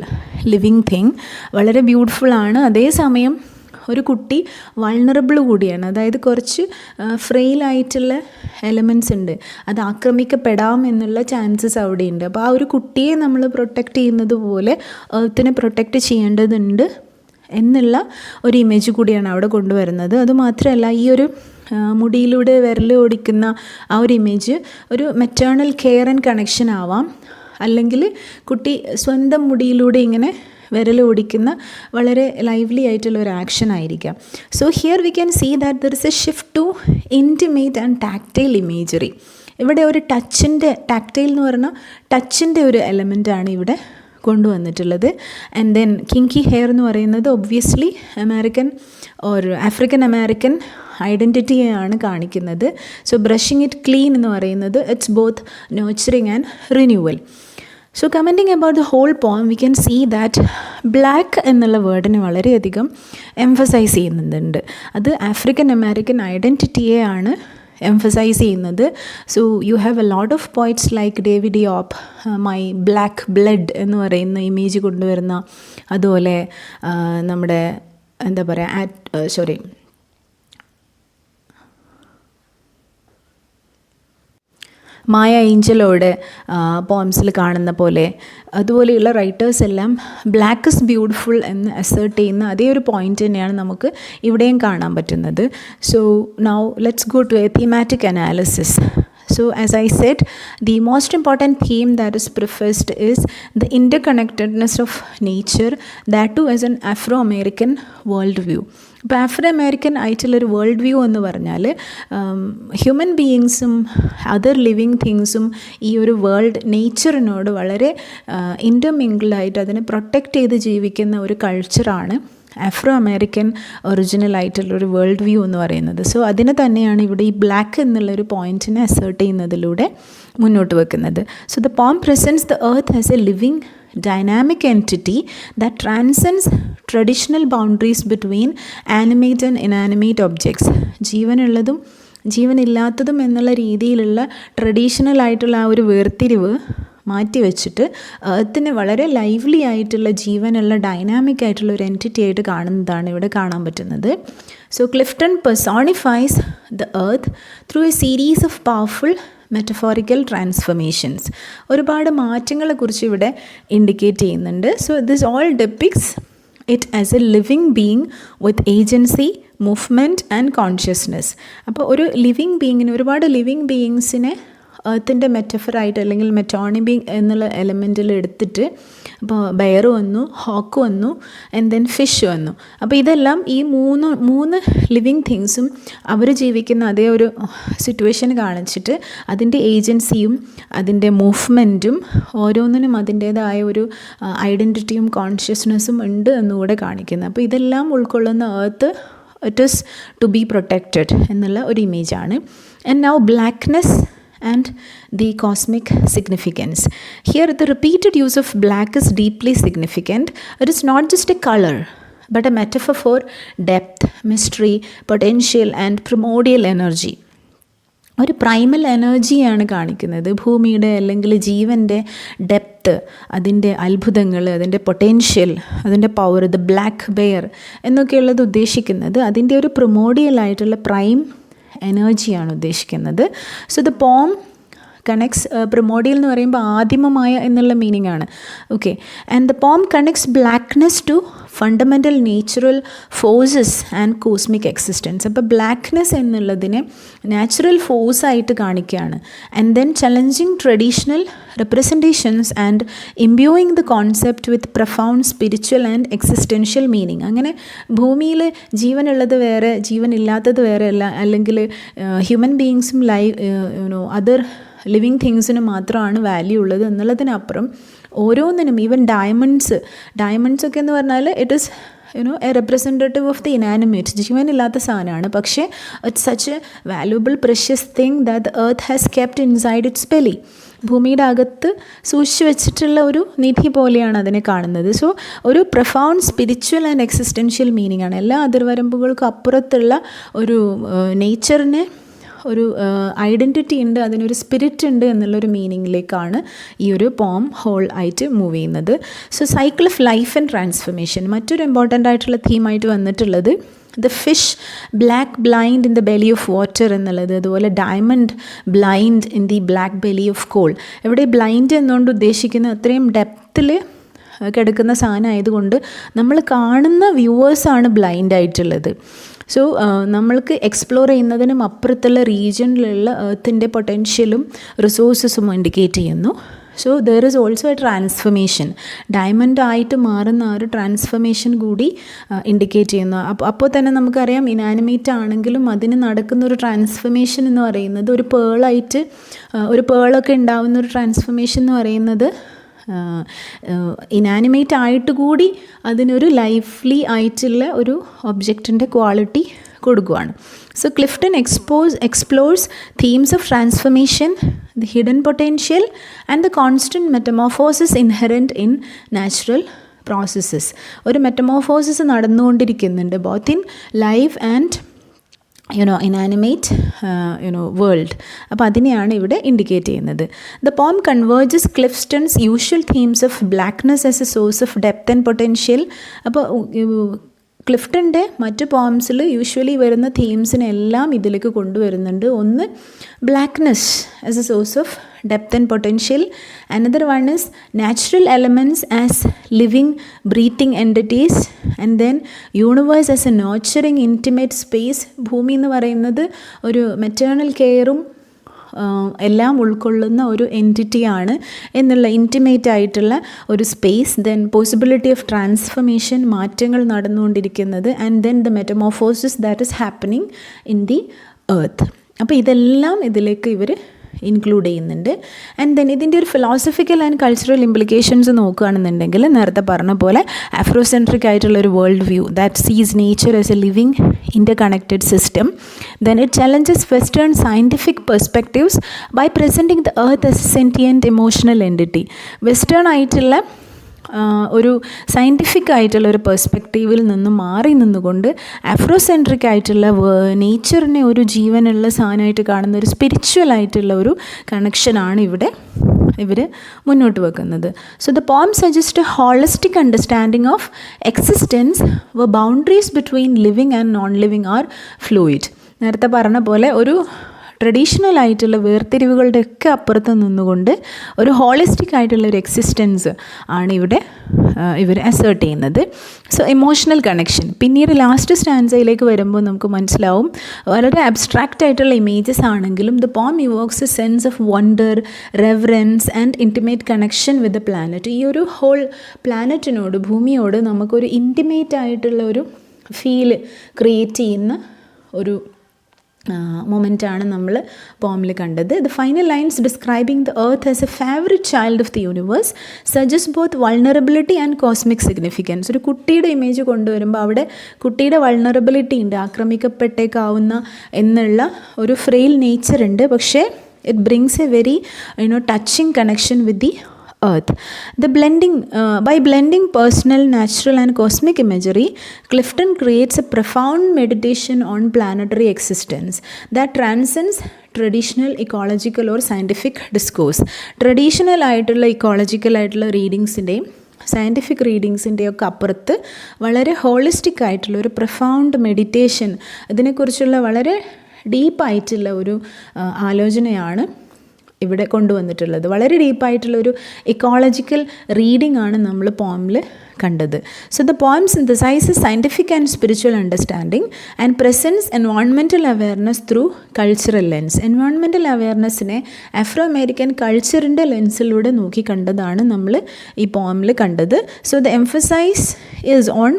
living thing, വളരെ ബ്യൂട്ടിഫുള്ളാണ്. അതേസമയം ഒരു കുട്ടി വൾണറബിൾ കൂടിയാണ്. അതായത് കുറച്ച് ഫ്രെയിലായിട്ടുള്ള എലമെൻറ്റ്സ് ഉണ്ട്, അത് ആക്രമിക്കപ്പെടാം എന്നുള്ള ചാൻസസ് അവിടെയുണ്ട്. അപ്പോൾ ആ ഒരു കുട്ടിയെ നമ്മൾ പ്രൊട്ടക്റ്റ് ചെയ്യുന്നത് പോലെ എർത്തിനെ പ്രൊട്ടക്റ്റ് ചെയ്യേണ്ടതുണ്ട് എന്നുള്ള ഒരു ഇമേജ് കൂടിയാണ് അവിടെ കൊണ്ടുവരുന്നത്. അതുമാത്രമല്ല ഈ ഒരു മുടിയിലൂടെ വിരൽ ഓടിക്കുന്ന ആ ഒരു ഇമേജ് ഒരു മെറ്റേണൽ കെയർ ആൻഡ് കണക്ഷൻ ആവാം, അല്ലെങ്കിൽ കുട്ടി സ്വന്തം മുടിയിലൂടെ ഇങ്ങനെ വിരൽ ഓടിക്കുന്ന വളരെ ലൈവ്ലി ആയിട്ടുള്ള ഒരു ആക്ഷൻ ആയിരിക്കാം. So here we can see that there is a shift to intimate and tactile imagery. ഇവിടെ ഒരു ടാക്റ്റൈൽ എന്ന് പറഞ്ഞാൽ ടച്ചിൻ്റെ ഒരു എലമെൻ്റാണ് ഇവിടെ കൊണ്ടുവന്നിട്ടുള്ളത്. ആൻഡ് ദെൻ കിങ്കി ഹെയർ എന്ന് പറയുന്നത് obviously American or African American ഐഡൻറ്റിറ്റിയെയാണ് കാണിക്കുന്നത്. സോ ബ്രഷിങ് ഇറ്റ് ക്ലീൻ എന്ന് പറയുന്നത് it's both nurturing and renewal. So commenting about the whole poem we can see that black എന്നുള്ള വേർഡിനെ വളരെയധികം എംഫസൈസ് ചെയ്യുന്നുണ്ട്. അത് ആഫ്രിക്കൻ അമേരിക്കൻ ഐഡൻറ്റിറ്റിയെയാണ് emphasize ചെയ്യുന്നത്. So you have a lot of poets like David Diop my black blood എന്ന് പറയുന്ന image കൊണ്ടുവരുന്ന, അതുപോലെ നമ്മുടെ എന്താ പറയുക മായ ഏഞ്ചലോട് പോംസിൽ കാണുന്ന പോലെ, അതുപോലെയുള്ള റൈറ്റേഴ്സ് എല്ലാം ബ്ലാക്ക് ഇസ് ബ്യൂട്ടിഫുൾ എന്ന് അസേർട്ട് ചെയ്യുന്ന അതേ ഒരു പോയിന്റ് തന്നെയാണ് നമുക്ക് ഇവിടെയും കാണാൻ പറ്റുന്നത്. So now let's go to a thematic analysis. So as I said, the most important theme that is prefaced is the interconnectedness of nature, that too as an Afro-American worldview. ഇപ്പോൾ Afro American ആയിട്ടുള്ളൊരു world view എന്ന് പറഞ്ഞാൽ human ബീയിങ്സും other living തിങ്സും ഈ ഒരു world നേച്ചറിനോട് വളരെ ഇൻ്റർമിങ്കിൾഡായിട്ട് അതിനെ protect ചെയ്ത് ജീവിക്കുന്ന ഒരു കൾച്ചറാണ് ആഫ്രോ അമേരിക്കൻ ഒറിജിനലായിട്ടുള്ളൊരു വേൾഡ് വ്യൂ എന്ന് പറയുന്നത്. സോ അതിനെ തന്നെയാണ് ഇവിടെ ഈ ബ്ലാക്ക് എന്നുള്ളൊരു പോയിൻറ്റിനെ അസേർട്ട് ചെയ്യുന്നതിലൂടെ മുന്നോട്ട് വെക്കുന്നത്. So the poem presents the earth as a living dynamic entity that transcends traditional boundaries between animate and inanimate objects. ജീവനുള്ളതും ജീവനില്ലാത്തതും എന്നുള്ള രീതിയിലുള്ള ട്രഡീഷണൽ ആയിട്ടുള്ള ആ ഒരു വേർതിരിവ് മാറ്റി വെച്ചിട്ട് എർത്തിനെ വളരെ ലൈവ്ലി ആയിട്ടുള്ള ജീവനുള്ള ഡൈനാമിക് ആയിട്ടുള്ള ഒരു എൻറ്റിറ്റി ആയിട്ട് കാണുന്നതാണ് ഇവിടെ കാണാൻ പറ്റുന്നത്. So Clifton personifies the earth through a series of powerful metaphorical transformations. ഒരുപാട് മാറ്റങ്ങളെക്കുറിച്ച് ഇവിടെ ഇൻഡിക്കേറ്റ് ചെയ്യുന്നുണ്ട്. So this all depicts it as a living being with agency, movement and consciousness. അപ്പോൾ ഒരു ലിവിങ് ബീയിങ്ങിന്, ഒരുപാട് ലിവിങ് ബീയിങ്സിനെ എർത്തിൻ്റെ മെറ്റഫറായിട്ട് അല്ലെങ്കിൽ മെറ്റോണിമി എന്നുള്ള എലമെൻറ്റിൽ എടുത്തിട്ട്, അപ്പോൾ ബെയർ വന്നു, ഹോക്ക് വന്നു, ആൻഡ് ദെൻ ഫിഷ് വന്നു. അപ്പോൾ ഇതെല്ലാം ഈ മൂന്ന് ലിവിങ് തിങ്സും അവർ ജീവിക്കുന്ന അതേ ഒരു സിറ്റുവേഷൻ കാണിച്ചിട്ട് അതിൻ്റെ ഏജൻസിയും അതിൻ്റെ മൂവ്മെൻറ്റും ഓരോന്നിനും അതിൻ്റേതായ ഒരു ഐഡൻറ്റിറ്റിയും കോൺഷ്യസ്നെസ്സും ഉണ്ട് എന്നുകൂടെ കാണിക്കുന്നത്. അപ്പോൾ ഇതെല്ലാം ഉൾക്കൊള്ളുന്ന earth it is to be protected എന്നുള്ള ഒരു ഇമേജാണ്. And now blackness and the cosmic significance. Here the repeated use of black is deeply significant. It is not just a color but a metaphor for depth, mystery, potential and primordial energy. ഒരു Primal എനർജിയാണ് കാണിക്കുന്നത്. ഭൂമിയുടെ അല്ലെങ്കിൽ ജീവൻ്റെ depth, അതിൻ്റെ അത്ഭുതങ്ങൾ, അതിൻ്റെ potential, അതിൻ്റെ പവർ, ദ ബ്ലാക്ക് ബെയർ എന്നൊക്കെയുള്ളത് ഉദ്ദേശിക്കുന്നത് അതിൻ്റെ ഒരു പ്രിമോഡിയലായിട്ടുള്ള പ്രൈം എനർജിയാണ് ഉദ്ദേശിക്കുന്നത്. So the poem connects, primordial എന്ന് പറയുമ്പോൾ ആദിമമായ എന്നുള്ള മീനിങ് ആണ്. Okay, and the poem connects blackness to fundamental natural forces and cosmic existence. അപ്പോൾ ബ്ലാക്ക്നെസ് എന്നുള്ളതിനെ നാച്ചുറൽ ഫോഴ്സായിട്ട് കാണിക്കുകയാണ്. And then challenging traditional representations and imbuing the concept with profound spiritual and existential meaning. അങ്ങനെ ഭൂമിയിൽ ജീവനുള്ളത് വേറെ, ജീവനില്ലാത്തത് വേറെ അല്ല, അല്ലെങ്കിൽ ഹ്യൂമൻ ബീയിങ്സും അതർ ലിവിങ് തിങ്സിന് മാത്രമാണ് വാല്യൂ ഉള്ളത് എന്നുള്ളതിനപ്പുറം ഓരോന്നിനും, ഈവൻ ഡയമണ്ട്സ് ഒക്കെ എന്ന് പറഞ്ഞാൽ it is a representative of the inanimate, ജീവനില്ലാത്ത സാധനമാണ്. പക്ഷേ it's such a valuable precious thing that the earth has kept inside its belly. ഭൂമിയുടെ അകത്ത് സൂക്ഷിച്ചു വെച്ചിട്ടുള്ള ഒരു നിധി പോലെയാണ് അതിനെ കാണുന്നത്. സോ ഒരു profound spiritual and existential meaning ആണ്. എല്ലാ അതിർവരമ്പുകൾക്കും അപ്പുറത്തുള്ള ഒരു നേച്ചറിനെ ഒരു ഐഡൻറ്റിറ്റി ഉണ്ട്, അതിനൊരു സ്പിരിറ്റ് ഉണ്ട് എന്നുള്ളൊരു മീനിങ്ങിലേക്കാണ് ഈ ഒരു പോം ഹോൾ ആയിട്ട് മൂവ് ചെയ്യുന്നത്. So cycle of life and transformation മറ്റൊരു ഇമ്പോർട്ടൻ്റ് ആയിട്ടുള്ള തീമായിട്ട് വന്നിട്ടുള്ളത് the fish black blind in the ബെലി of water എന്നുള്ളത്, അതുപോലെ diamond blind in the black ബെലി of call. ഇവിടെ ബ്ലൈൻഡ് എന്നുകൊണ്ട് ഉദ്ദേശിക്കുന്ന അത്രയും ഡെപ്തിൽ കിടക്കുന്ന സാധനം ആയതുകൊണ്ട് നമ്മൾ കാണുന്ന വ്യൂവേഴ്സാണ് ബ്ലൈൻഡ് ആയിട്ടുള്ളത്. സോ നമ്മൾക്ക് എക്സ്പ്ലോർ ചെയ്യുന്നതിനും അപ്പുറത്തുള്ള റീജിയനിലുള്ള എർത്തിൻ്റെ പൊട്ടൻഷ്യലും റിസോഴ്സസും ഇൻഡിക്കേറ്റ് ചെയ്യുന്നു. So there is also A transformation, diamond ആയിട്ട് മാറുന്ന ആ ഒരു ട്രാൻസ്ഫർമേഷൻ കൂടി ഇൻഡിക്കേറ്റ് ചെയ്യുന്നു. അപ്പോൾ തന്നെ നമുക്കറിയാം ഇനാനിമേറ്റ് ആണെങ്കിലും അതിന് നടക്കുന്ന ഒരു ട്രാൻസ്ഫർമേഷൻ എന്ന് പറയുന്നത് ഒരു പേളായിട്ട്, ഒരു പേളൊക്കെ ഉണ്ടാവുന്ന ഒരു ട്രാൻസ്ഫർമേഷൻ എന്ന് പറയുന്നത് ഇനാനിമേറ്റ് ആയിട്ട് കൂടി അതിനൊരു ലൈഫ്ലി ആയിട്ടുള്ള ഒരു ഒബ്ജക്റ്റിൻ്റെ ക്വാളിറ്റി കൊടുക്കുകയാണ്. So Clifton explores themes of transformation, the hidden potential and the constant metamorphosis inherent in natural processes. ഒരു മെറ്റമോർഫോസിസ് നടന്നുകൊണ്ടിരിക്കുന്നുണ്ട് both in life and inanimate world. അപ്പോൾ അതിനെയാണ് ഇവിടെ ഇൻഡിക്കേറ്റ് ചെയ്യുന്നത്. The poem converges Clifton's usual themes of blackness as a source of depth and potential. അപ്പോൾ ക്ലിഫ്റ്റൻ്റെ മറ്റ് പോംസിൽ usually വരുന്ന തീംസിനെല്ലാം ഇതിലേക്ക് കൊണ്ടുവരുന്നുണ്ട്. ഒന്ന് blackness as a source of depth and potential. Another one is natural elements as living breathing entities. And then universe as a nurturing intimate space. ഭൂമി എന്ന് പറയുന്നത് ഒരു മെറ്റേണൽ കെയറും എല്ലാം ഉൾക്കൊള്ളുന്ന ഒരു എൻറ്റിറ്റിയാണ് എന്നുള്ള ഇൻറ്റിമേറ്റ് ആയിട്ടുള്ള ഒരു space. Then possibility of transformation, മാറ്റങ്ങൾ നടന്നുകൊണ്ടിരിക്കുന്നത്. And then the metamorphosis that is happening in the earth. അപ്പോൾ ഇതെല്ലാം ഇതിലേക്ക് ഇവർ ഇൻക്ലൂഡ് ചെയ്യുന്നുണ്ട്. ആൻഡ് ദെൻ ഇതിൻ്റെ ഒരു ഫിലോസഫിക്കൽ ആൻഡ് കൾച്ചറൽ ഇംപ്ലിക്കേഷൻസ് നോക്കുകയാണെന്നുണ്ടെങ്കിൽ നേരത്തെ പറഞ്ഞ പോലെ ആഫ്രോസെൻട്രിക് ആയിട്ടുള്ള ഒരു വേൾഡ് വ്യൂ ദാറ്റ് സീസ് nature as a living interconnected system. Then it challenges Western scientific perspectives by presenting the earth as a sentient emotional entity. Western ആയിട്ടുള്ള ഒരു സയൻറ്റിഫിക് ആയിട്ടുള്ള ഒരു പെർസ്പെക്റ്റീവിൽ നിന്ന് മാറി നിന്നുകൊണ്ട് ആഫ്രോസെൻട്രിക് ആയിട്ടുള്ള നേച്ചറിനെ ഒരു ജീവനുള്ള സാധനമായിട്ട് കാണുന്ന ഒരു സ്പിരിച്വൽ ആയിട്ടുള്ള ഒരു കണക്ഷനാണ് ഇവിടെ ഇവർ മുന്നോട്ട് വെക്കുന്നത്. So the poem suggest a holistic understanding of existence where boundaries between living and non living are fluid. നേരത്തെ പറഞ്ഞ പോലെ ഒരു ട്രഡീഷണൽ ആയിട്ടുള്ള വേർതിരിവുകളുടെയൊക്കെ അപ്പുറത്ത് നിന്നുകൊണ്ട് ഒരു ഹോളിസ്റ്റിക് ആയിട്ടുള്ള ഒരു എക്സിസ്റ്റൻസ് ആണ് ഇവിടെ ഇവർ അസേർട്ട് ചെയ്യുന്നത്. സോ ഇമോഷണൽ കണക്ഷൻ പിന്നീട് ലാസ്റ്റ് സ്റ്റാൻസയിലേക്ക് വരുമ്പോൾ നമുക്ക് മനസ്സിലാവും വളരെ അബ്സ്ട്രാക്റ്റ് ആയിട്ടുള്ള ഇമേജസ് ആണെങ്കിലും the poem evokes A sense of wonder, reverence and intimate connection with the planet. ഈ ഒരു ഹോൾ പ്ലാനറ്റിനോട്, ഭൂമിയോട് നമുക്കൊരു ഇൻറ്റിമേറ്റ് ആയിട്ടുള്ള ഒരു ഫീല് ക്രിയേറ്റ് ചെയ്യുന്ന ഒരു മൊമെൻ്റാണ് നമ്മൾ പോമിൽ കണ്ടത്. The final lines describing the earth as A favourite child of the universe suggest both vulnerability and cosmic significance. ഒരു കുട്ടിയുടെ ഇമേജ് കൊണ്ടുവരുമ്പോൾ അവിടെ കുട്ടിയുടെ വൾണറബിലിറ്റി ഉണ്ട്, ആക്രമിക്കപ്പെട്ടേക്കാവുന്ന എന്നുള്ള ഒരു ഫ്രെയിൽ നേച്ചർ ഉണ്ട്. പക്ഷേ it brings A very touching connection with the earth. By blending personal, natural and cosmic imagery, Clifton creates a profound meditation on planetary existence that transcends traditional ecological or scientific discourse. Traditional ആയിട്ടുള്ള ecological ആയിട്ടുള്ള റീഡിങ്സിൻ്റെയും scientific റീഡിങ്സിൻ്റെയൊക്കെ അപ്പുറത്ത് വളരെ holistic ആയിട്ടുള്ള ഒരു profound meditation, ഇതിനെക്കുറിച്ചുള്ള വളരെ ഡീപ്പായിട്ടുള്ള ഒരു ആലോചനയാണ് ഇവിടെ കൊണ്ടുവന്നിട്ടുള്ളത്. വളരെ ഡീപ്പായിട്ടുള്ളൊരു ഇക്കോളജിക്കൽ റീഡിംഗ് ആണ് നമ്മൾ പോമിൽ കണ്ടത്. So the poem synthesizes scientific and spiritual understanding and presents environmental awareness through cultural lens. Environmental അവെയർനെസ്സിനെ ആഫ്രോ അമേരിക്കൻ കൾച്ചറിൻ്റെ ലെൻസിലൂടെ നോക്കി കണ്ടതാണ് നമ്മൾ ഈ പോമിൽ കണ്ടത്. So the emphasize is on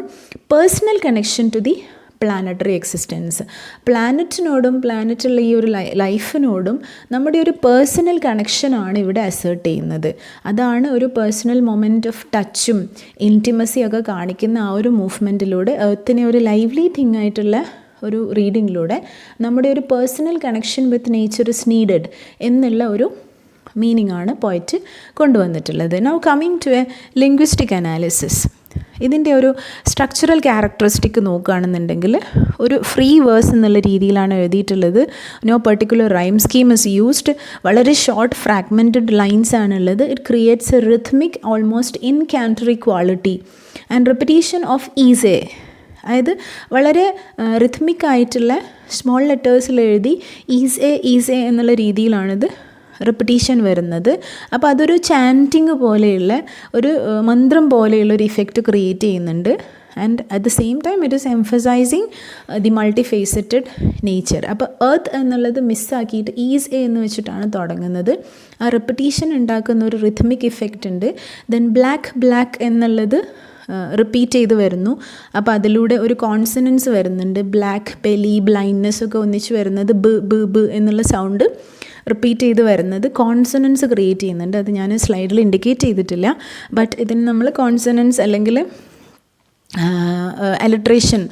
personal connection to the planetary existence. പ്ലാനറ്റിനോടും പ്ലാനറ്റുള്ള ഈ ഒരു ലൈഫിനോടും നമ്മുടെ ഒരു പേഴ്സണൽ കണക്ഷനാണ് ഇവിടെ അസേർട്ട് ചെയ്യുന്നത്. അതാണ് ഒരു പേഴ്സണൽ മൊമെൻറ്റ് ഓഫ് ടച്ചും ഇൻറ്റിമസിയൊക്കെ കാണിക്കുന്ന ആ ഒരു മൂവ്മെൻറ്റിലൂടെ എർത്തിനെ ഒരു ലൈവ്ലി തിങ് ആയിട്ടുള്ള ഒരു റീഡിങ്ങിലൂടെ നമ്മുടെ ഒരു personal connection with nature is needed എന്നുള്ള ഒരു മീനിങ് ആണ് പോയിറ്റ് കൊണ്ടുവന്നിട്ടുള്ളത്. Now coming to a linguistic analysis. ഇതിൻ്റെ ഒരു സ്ട്രക്ചറൽ ക്യാരക്ടറിസ്റ്റിക് നോക്കുകയാണെന്നുണ്ടെങ്കിൽ ഒരു ഫ്രീ വേഴ്സ് എന്നുള്ള രീതിയിലാണ് എഴുതിയിട്ടുള്ളത്. No particular rhyme scheme is used. വളരെ ഷോർട്ട് ഫ്രാഗ്മെൻറ്റഡ് ലൈൻസ് ആണുള്ളത്. It creates a rhythmic almost incantatory quality and repetition of ease. അതായത് വളരെ റിത്മിക് ആയിട്ടുള്ള സ്മോൾ ലെറ്റേഴ്സിൽ എഴുതി ഈസേ എന്നുള്ള രീതിയിലാണിത് റിപ്പറ്റീഷൻ വരുന്നത്. അപ്പോൾ അതൊരു ചാൻറ്റിങ് പോലെയുള്ള ഒരു മന്ത്രം പോലെയുള്ള ഒരു ഇഫക്റ്റ് ക്രിയേറ്റ് ചെയ്യുന്നുണ്ട്. And at the same time it is emphasising the multi faceted nature. അപ്പോൾ എർത്ത് എന്നുള്ളത് മിസ്സാക്കിയിട്ട് ഈസ് എന്ന് വെച്ചിട്ടാണ് തുടങ്ങുന്നത്. ആ റിപ്പറ്റീഷൻ ഉണ്ടാക്കുന്ന ഒരു റിഥമിക് ഇഫക്റ്റ് ഉണ്ട്. ദെൻ ബ്ലാക്ക് എന്നുള്ളത് റിപ്പീറ്റ് ചെയ്ത് വരുന്നു. അപ്പോൾ അതിലൂടെ ഒരു കോൺസണൻസ് വരുന്നുണ്ട്. ബ്ലാക്ക്, ബെലി, ബ്ലൈൻഡ്നെസ് ഒക്കെ ഒന്നിച്ച് വരുന്നത് ബ് എന്നുള്ള സൗണ്ട് റിപ്പീറ്റ് ചെയ്ത് വരുന്നത് കോൺസണൻസ് ക്രിയേറ്റ് ചെയ്യുന്നുണ്ട്. അത് ഞാൻ സ്ലൈഡിൽ ഇൻഡിക്കേറ്റ് ചെയ്തിട്ടില്ല. ബട്ട് ഇതിന് നമ്മൾ കോൺസണൻസ് അല്ലെങ്കിൽ അലിട്രേഷൻ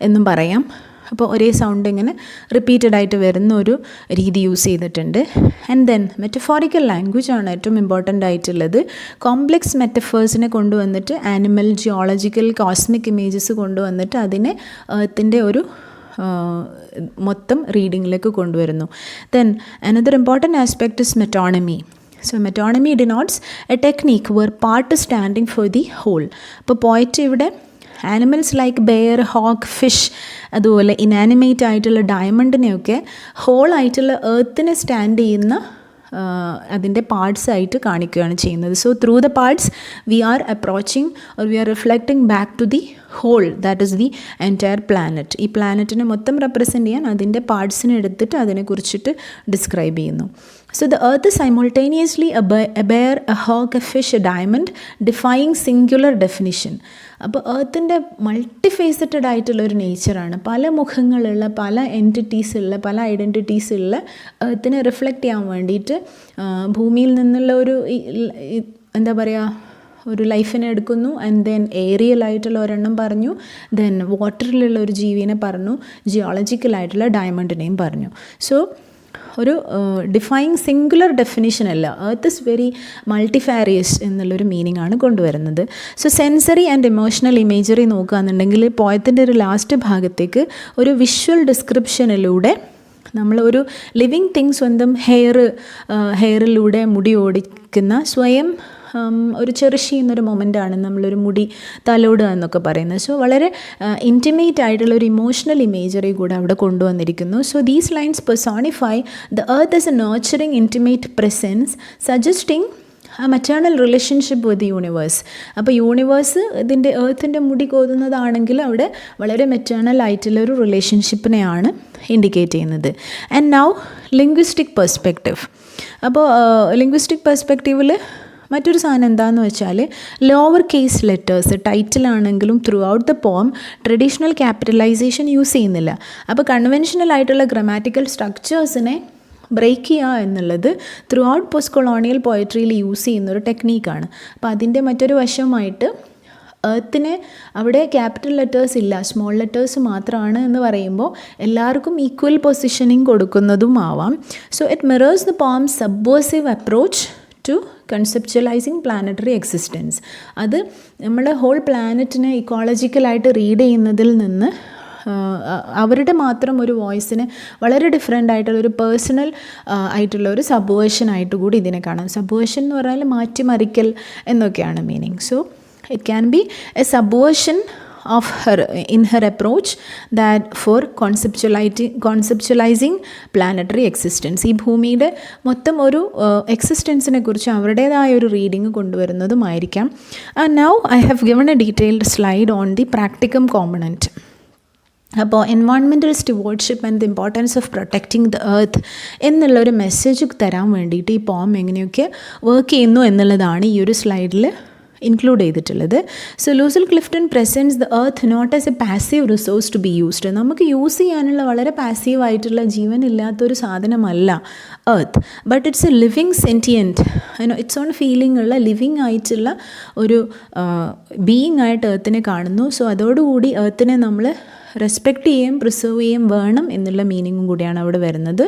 എന്നും പറയാം. അപ്പോൾ ഒരേ സൗണ്ട് ഇങ്ങനെ റിപ്പീറ്റഡ് ആയിട്ട് വരുന്ന ഒരു രീതി യൂസ് ചെയ്തിട്ടുണ്ട്. ആൻഡ് ദെൻ മെറ്റഫോറിക്കൽ ലാംഗ്വേജ് ആണ് ഏറ്റവും ഇമ്പോർട്ടൻ്റ് ആയിട്ടുള്ളത്. കോംപ്ലെക്സ് മെറ്റഫേഴ്സിനെ കൊണ്ടുവന്നിട്ട് ആനിമൽ, ജിയോളജിക്കൽ, കോസ്മിക് ഇമേജസ് കൊണ്ടുവന്നിട്ട് അതിനെ എർത്തിൻ്റെ ഒരു മൊത്തം റീഡിങ്ങിലേക്ക് കൊണ്ടുവരുന്നു. Then another important aspect is metonymy. So metonymy denotes a technique where part standing for the whole. അപ്പോൾ പോയിറ്റ് ഇവിടെ animals like bear, hawk, fish, അതുപോലെ ഇനാനിമേറ്റ് ആയിട്ടുള്ള ഡയമണ്ടിനെയൊക്കെ ഹോൾ ആയിട്ടുള്ള എർത്തിനെ സ്റ്റാൻഡ് ചെയ്യുന്ന അതിൻ്റെ പാർട്സ് ആയിട്ട് കാണിക്കുകയാണ് ചെയ്യുന്നത്. So through the parts we are approaching or we are reflecting back to the whole, that is the entire planet. ഈ പ്ലാനറ്റിനെ മൊത്തം റെപ്രസെൻറ്റ് ചെയ്യാൻ അതിൻ്റെ പാർട്സിനെ എടുത്തിട്ട് അതിനെക്കുറിച്ചിട്ട് ഡിസ്ക്രൈബ് ചെയ്യുന്നു. So the earth is simultaneously a bear, a hawk, a fish, a diamond, defying singular definition. അപ്പോൾ എർത്തിൻ്റെ മൾട്ടിഫേസറ്റഡ് ആയിട്ടുള്ള ഒരു നേച്ചറാണ്. പല മുഖങ്ങളുള്ള, പല എൻറ്റിറ്റീസ് ഉള്ള, പല ഐഡൻറ്റിറ്റീസ് ഉള്ള എർത്തിനെ റിഫ്ലക്റ്റ് ചെയ്യാൻ വേണ്ടിയിട്ട് ഭൂമിയിൽ നിന്നുള്ള ഒരു എന്താ പറയുക, ഒരു ലൈഫിനെ എടുക്കുന്നു. ആൻഡ് ദെൻ ഏരിയലായിട്ടുള്ള ഒരെണ്ണം പറഞ്ഞു, ദെൻ വാട്ടറിലുള്ള ഒരു ജീവിനെ പറഞ്ഞു, ജിയോളജിക്കലായിട്ടുള്ള ഡയമണ്ടിനെയും പറഞ്ഞു. സോ ഒരു ഡിഫൈങ് സിംഗുലർ ഡെഫിനിഷൻ അല്ല, എർത്ത് ഇസ് വെരി മൾട്ടിഫാരിയസ് എന്നുള്ളൊരു മീനിങ് ആണ് കൊണ്ടുവരുന്നത്. So sensory and emotional imagery നോക്കുകയാണെന്നുണ്ടെങ്കിൽ പോയത്തിൻ്റെ ഒരു ലാസ്റ്റ് ഭാഗത്തേക്ക് ഒരു വിഷ്വൽ ഡിസ്ക്രിപ്ഷനിലൂടെ നമ്മൾ ഒരു ലിവിങ് തിങ് സ്വന്തം ഹെയറിലൂടെ മുടി ഓടിക്കുന്ന സ്വയം ഒരു ചെറിഷ് ചെയ്യുന്നൊരു മൊമെൻ്റാണ് നമ്മളൊരു മുടി തലോടുക എന്നൊക്കെ പറയുന്നത്. സോ വളരെ ഇൻറ്റിമേറ്റ് ആയിട്ടുള്ളൊരു ഇമോഷണൽ ഇമേജറി കൂടെ അവിടെ കൊണ്ടുവന്നിരിക്കുന്നു. So these lines personify the earth as a nurturing intimate presence suggesting a maternal relationship with universe. അപ്പോൾ യൂണിവേഴ്സ് ഇതിൻ്റെ എർത്തിൻ്റെ മുടി കോതുന്നതാണെങ്കിൽ അവിടെ വളരെ മെറ്റേണൽ ആയിട്ടുള്ള ഒരു റിലേഷൻഷിപ്പിനെയാണ് ഇൻഡിക്കേറ്റ് ചെയ്യുന്നത്. And now linguistic perspective. അപ്പോൾ ലിംഗ്വിസ്റ്റിക് പെർസ്പെക്റ്റീവിൽ മറ്റൊരു സാധനം എന്താണെന്ന് വെച്ചാൽ ലോവർ കേസ് ലെറ്റേഴ്സ് ടൈറ്റിലാണെങ്കിലും throughout the poem traditional capitalization use ചെയ്യുന്നില്ല. അപ്പോൾ കൺവെൻഷനൽ ആയിട്ടുള്ള ഗ്രാമാറ്റിക്കൽ സ്ട്രക്ചേഴ്സിനെ ബ്രേക്ക് ചെയ്യുക എന്നുള്ളത് throughout post colonial പോയട്രിയിൽ use ചെയ്യുന്നൊരു ടെക്നീക്കാണ്. അപ്പോൾ അതിൻ്റെ മറ്റൊരു വശമായിട്ട് എർത്തിനെ അവിടെ ക്യാപിറ്റൽ ലെറ്റേഴ്സ് ഇല്ല, സ്മോൾ ലെറ്റേഴ്സ് മാത്രമാണ് എന്ന് പറയുമ്പോൾ എല്ലാവർക്കും ഈക്വൽ പൊസിഷനിങ് കൊടുക്കുന്നതും ആവാം. So it mirrors the poem subversive approach to conceptualizing planetary existence. അത് നമ്മൾ ഹോൾ പ്ലാനറ്റിനെ ഇക്കോളജിക്കലായിട്ട് റീഡ് ചെയ്യുന്നതിൽ നിന്ന് അവരുടെ മാത്രം ഒരു വോയിസിന് വളരെ ഡിഫറെൻ്റ് ആയിട്ടുള്ള ഒരു പേഴ്സണൽ ആയിട്ടുള്ള ഒരു സബ്വേർഷനായിട്ട് കൂടി ഇതിനെ കാണാം. സബ്വേർഷൻ എന്ന് പറഞ്ഞാൽ മാറ്റിമറിക്കൽ എന്നൊക്കെയാണ് meaning. So it can be A subversion of her in her approach that for conceptualizing planetary existence. ഈ ഭൂമിയുടെ മൊത്തം ഒരു എക്സിസ്റ്റൻസിനെ കുറിച്ച് അവരുടേതായ ഒരു റീഡിങ് കൊണ്ടുവരുന്നതുമായിരിക്കാം. Now I have given a detailed slide on the practicum component. അപ്പോൾ environmental stewardship and the importance of protecting the earth എന്നുള്ളൊരു മെസ്സേജ് തരാൻ വേണ്ടിയിട്ട് ഈ പോം എങ്ങനെയൊക്കെ വർക്ക് ചെയ്യുന്നു എന്നുള്ളതാണ് ഈ ഒരു സ്ലൈഡിൽ ഇൻക്ലൂഡ് ചെയ്തിട്ടുള്ളത്. So Lucille Clifton presents the earth not as a passive resource to be used. നമുക്ക് യൂസ് ചെയ്യാനുള്ള വളരെ പാസീവായിട്ടുള്ള ജീവനില്ലാത്തൊരു സാധനമല്ല earth, but it's a living sentient, its own feeling ഉള്ള ലിവിങ് ആയിട്ടുള്ള ഒരു ബീയിങ് ആയിട്ട് എർത്തിനെ കാണുന്നു. സോ അതോടുകൂടി എർത്തിനെ നമ്മൾ റെസ്പെക്റ്റ് ചെയ്യുകയും പ്രിസർവ് ചെയ്യുകയും വേണം എന്നുള്ള മീനിങ്ങും കൂടിയാണ് അവിടെ വരുന്നത്.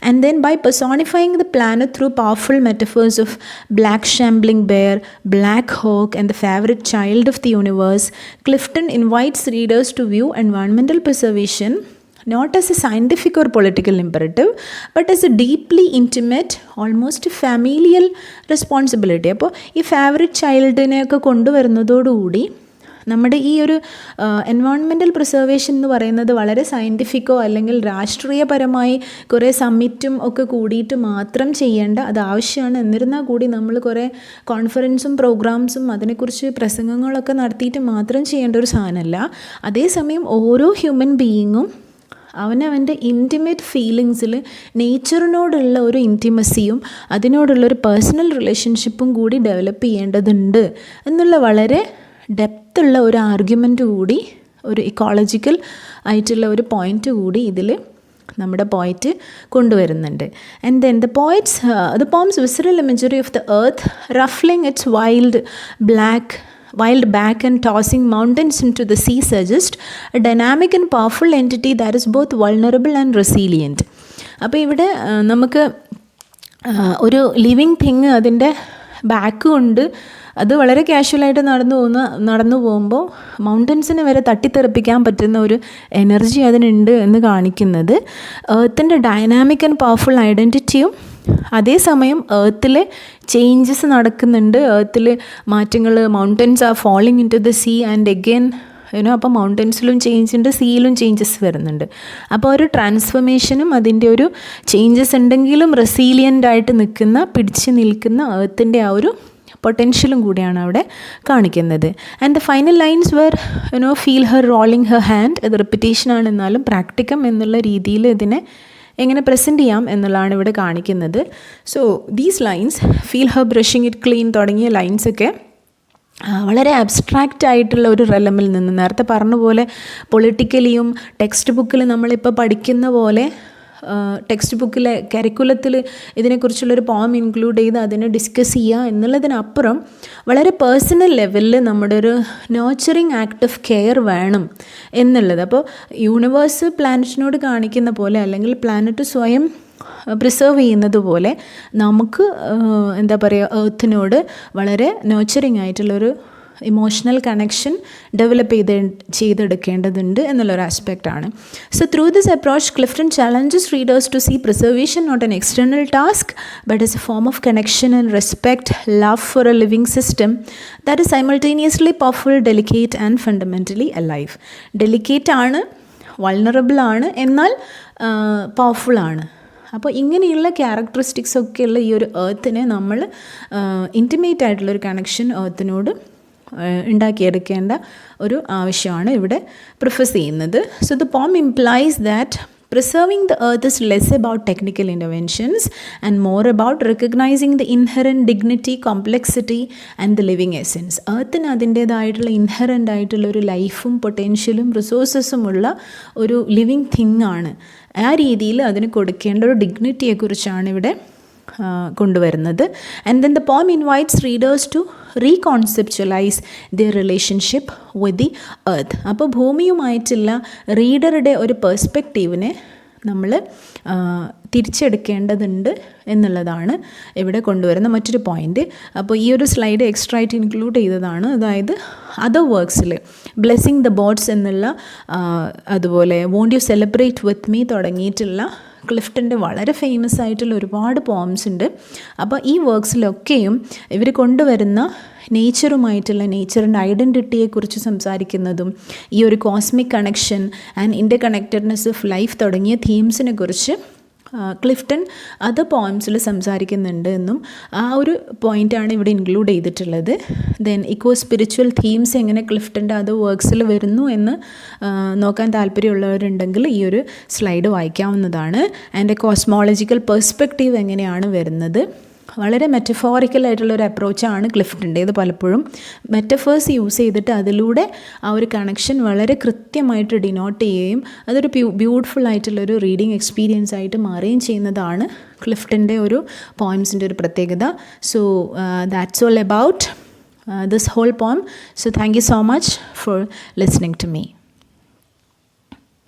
And then by personifying the planet through powerful metaphors of black shambling bear, black hawk and the favourite child of the universe, Clifton invites readers to view environmental preservation not as a scientific or political imperative, but as a deeply intimate, almost familial responsibility. അപ്പോൾ ഈ favourite ചൈൽഡിനെയൊക്കെ കൊണ്ടുവരുന്നതോടുകൂടി നമ്മുടെ ഈ ഒരു environmental preservation എന്ന് പറയുന്നത് വളരെ സയൻറ്റിഫിക്കോ അല്ലെങ്കിൽ രാഷ്ട്രീയപരമായി കുറേ സമ്മിറ്റും ഒക്കെ കൂടിയിട്ട് മാത്രം ചെയ്യേണ്ട അത് ആവശ്യമാണ്. എന്നിരുന്നാൽ കൂടി നമ്മൾ കുറേ കോൺഫറൻസും പ്രോഗ്രാംസും അതിനെക്കുറിച്ച് പ്രസംഗങ്ങളൊക്കെ നടത്തിയിട്ട് മാത്രം ചെയ്യേണ്ട ഒരു സാധനമല്ല. അതേസമയം ഓരോ ഹ്യൂമൻ ബീയിങ്ങും അവനവൻ്റെ ഇൻറ്റിമേറ്റ് ഫീലിങ്സിൽ നേച്ചറിനോടുള്ള ഒരു ഇൻറ്റിമസിയും അതിനോടുള്ളൊരു പേഴ്സണൽ റിലേഷൻഷിപ്പും കൂടി ഡെവലപ്പ് ചെയ്യേണ്ടതുണ്ട് എന്നുള്ള വളരെ ഡെപ്തുള്ള ഒരു ആർഗ്യുമെൻ്റ് കൂടി, ഒരു ഇക്കോളജിക്കൽ ആയിട്ടുള്ള ഒരു പോയിൻ്റ് കൂടി ഇതിൽ നമ്മുടെ പോയറ്റ് കൊണ്ടുവരുന്നുണ്ട്. And then the poem's visceral imagery of the earth ruffling its wild back and tossing mountains into the sea suggest a dynamic and powerful entity that is both vulnerable and resilient. അപ്പോൾ ഇവിടെ നമുക്ക് ഒരു living thing അതിൻ്റെ back കൊണ്ട് അത് വളരെ കാഷ്വലായിട്ട് നടന്നു പോകുമ്പോൾ മൗണ്ടൻസിനെ വരെ തട്ടിത്തെറിപ്പിക്കാൻ പറ്റുന്ന ഒരു എനർജി അതിനുണ്ട് എന്ന് കാണിക്കുന്നത് എർത്തിൻ്റെ ഡൈനാമിക് ആൻഡ് പവർഫുൾ ഐഡൻറ്റിറ്റിയും അതേസമയം എർത്തിൽ ചേഞ്ചസ് നടക്കുന്നുണ്ട്, എർത്തിൽ മാറ്റങ്ങൾ, mountains are falling into the sea and again അപ്പോൾ മൗണ്ടൻസിലും ചേഞ്ച് ഉണ്ട്, സീയിലും ചേഞ്ചസ് വരുന്നുണ്ട്. അപ്പോൾ ഒരു ട്രാൻസ്ഫർമേഷനും അതിൻ്റെ ഒരു ചേഞ്ചസ് ഉണ്ടെങ്കിലും റെസീലിയൻ്റ് ആയിട്ട് നിൽക്കുന്ന, പിടിച്ച് നിൽക്കുന്ന എർത്തിൻ്റെ ആ ഒരു പൊട്ടൻഷ്യലും കൂടിയാണ് അവിടെ കാണിക്കുന്നത്. And the final lines were feel her rolling her hand. അത് റിപ്പിറ്റേഷൻ ആണെന്നാലും പ്രാക്ടിക്കം എന്നുള്ള രീതിയിൽ ഇതിനെ എങ്ങനെ പ്രസൻറ്റ് ചെയ്യാം എന്നുള്ളതാണ് ഇവിടെ കാണിക്കുന്നത്. So these lines, feel her brushing it clean തുടങ്ങിയ ലൈൻസൊക്കെ വളരെ അബ്സ്ട്രാക്റ്റ് ആയിട്ടുള്ള ഒരു റെലമിൽ നിന്ന്, നേരത്തെ പറഞ്ഞ പോലെ പൊളിറ്റിക്കലിയും ടെക്സ്റ്റ് ബുക്കിൽ നമ്മളിപ്പോൾ പഠിക്കുന്ന പോലെ ടെക്സ്റ്റ് ബുക്കിലെ കരിക്കുലത്തിൽ ഇതിനെക്കുറിച്ചുള്ളൊരു പോം ഇൻക്ലൂഡ് ചെയ്ത് അതിനെ ഡിസ്കസ് ചെയ്യുക എന്നുള്ളതിനപ്പുറം വളരെ പേഴ്സണൽ ലെവലിൽ നമ്മുടെ ഒരു നേർച്ചറിങ് ആക്ട് ഓഫ് കെയർ വേണം എന്നുള്ളത്. അപ്പോൾ യൂണിവേഴ്സ് പ്ലാനറ്റിനോട് കാണിക്കുന്ന പോലെ, അല്ലെങ്കിൽ പ്ലാനറ്റ് സ്വയം പ്രിസർവ് ചെയ്യുന്നത് പോലെ നമുക്ക് എന്താ പറയുക, എർത്തിനോട് വളരെ നേർച്ചറിങ് ആയിട്ടുള്ളൊരു ഇമോഷണൽ കണക്ഷൻ ഡെവലപ്പ് ചെയ്തെടുക്കേണ്ടതുണ്ട് എന്നുള്ളൊരു ആസ്പെക്റ്റാണ്. So through this approach Clifton challenges readers to see preservation not an external task but as a form of connection and respect, love for a living system that is simultaneously powerful, delicate and fundamentally alive. Delicate ആണ്, vulnerable ആണ്, എന്നാൽ powerful ആണ്. അപ്പോൾ ഇങ്ങനെയുള്ള characteristics ഒക്കെയുള്ള ഈ ഒരു എർത്തിനെ നമ്മൾ ഇൻറ്റിമേറ്റ് ആയിട്ടുള്ളൊരു കണക്ഷൻ എർത്തിനോട് ഉണ്ടാക്കിയെടുക്കേണ്ട ഒരു ആവശ്യമാണ് ഇവിടെ പ്രിഫസ് ചെയ്യുന്നത്. സോ ദ പോം implies that preserving the earth is less about technical interventions and more about recognizing the inherent dignity, complexity and the living essence. എർത്തിന് അതിൻ്റേതായിട്ടുള്ള ഇൻഹറൻ്റ് ആയിട്ടുള്ള ഒരു ലൈഫും പൊട്ടൻഷ്യലും റിസോഴ്സസും ഉള്ള ഒരു ലിവിങ് തിങ് ആണ്. ആ രീതിയിൽ അതിന് കൊടുക്കേണ്ട ഒരു ഡിഗ്നിറ്റിയെക്കുറിച്ചാണ് ഇവിടെ കൊണ്ടുവരുന്നത്. And then the poem invites readers to reconceptualize their relationship with the earth. അപ്പോൾ ഭൂമിയുമായിട്ടുള്ള റീഡറുടെ ഒരു പെർസ്പെക്റ്റീവിനെ നമ്മൾ തിരിച്ചെടുക്കേണ്ടതുണ്ട് എന്നുള്ളതാണ് ഇവിടെ കൊണ്ടുവരുന്ന മറ്റൊരു പോയിൻ്റ്. അപ്പോൾ ഈ ഒരു സ്ലൈഡ് എക്സ്ട്രാ ആയിട്ട് ഇൻക്ലൂഡ് ചെയ്തതാണ്. അതായത് അതർ വർക്ക്സിൽ ബ്ലെസ്സിങ് ദ ബോട്ട്സ് എന്നുള്ള, അതുപോലെ won't you celebrate with me തുടങ്ങിയിട്ടുള്ള ക്ലിഫ്റ്റൻ്റെ വളരെ ഫേമസ് ആയിട്ടുള്ള ഒരുപാട് പോംസ് ഉണ്ട്. അപ്പോൾ ഈ വർക്ക്സിലൊക്കെയും ഇവർ കൊണ്ടുവരുന്ന നേച്ചറുമായിട്ടുള്ള, നേച്ചറിൻ്റെ ഐഡൻറ്റിറ്റിയെക്കുറിച്ച് സംസാരിക്കുന്നതും ഈ ഒരു cosmic connection and inter connectedness of life തുടങ്ങിയ തീംസിനെ കുറിച്ച് ക്ലിഫ്റ്റൺ അത് പോയിംസിൽ സംസാരിക്കുന്നുണ്ട് എന്നും ആ ഒരു പോയിൻ്റാണ് ഇവിടെ ഇൻക്ലൂഡ് ചെയ്തിട്ടുള്ളത്. ദെൻ ഇക്കോ സ്പിരിച്വൽ തീംസ് എങ്ങനെ ക്ലിഫ്റ്റൻ്റെ അത് വർക്ക്സിൽ വരുന്നു എന്ന് നോക്കാൻ താല്പര്യമുള്ളവരുണ്ടെങ്കിൽ ഈ ഒരു സ്ലൈഡ് വായിക്കാവുന്നതാണ്. ആൻഡ് കോസ്മോളജിക്കൽ പെർസ്പെക്റ്റീവ് എങ്ങനെയാണ് വരുന്നത്, വളരെ മെറ്റഫോറിക്കലായിട്ടുള്ളൊരു അപ്രോച്ചാണ് ക്ലിഫ്റ്റൻ്റേത്. പലപ്പോഴും മെറ്റഫേഴ്സ് യൂസ് ചെയ്തിട്ട് അതിലൂടെ ആ ഒരു കണക്ഷൻ വളരെ കൃത്യമായിട്ട് ഡിനോട്ട് ചെയ്യുകയും അതൊരു ബ്യൂട്ടിഫുൾ ആയിട്ടുള്ളൊരു റീഡിങ് എക്സ്പീരിയൻസ് ആയിട്ട് മാറുകയും ചെയ്യുന്നതാണ് ക്ലിഫ്റ്റൻ്റെ ഒരു പോയിംസിൻ്റെ ഒരു പ്രത്യേകത. So that's all about this whole poem. So thank you so much for listening to me.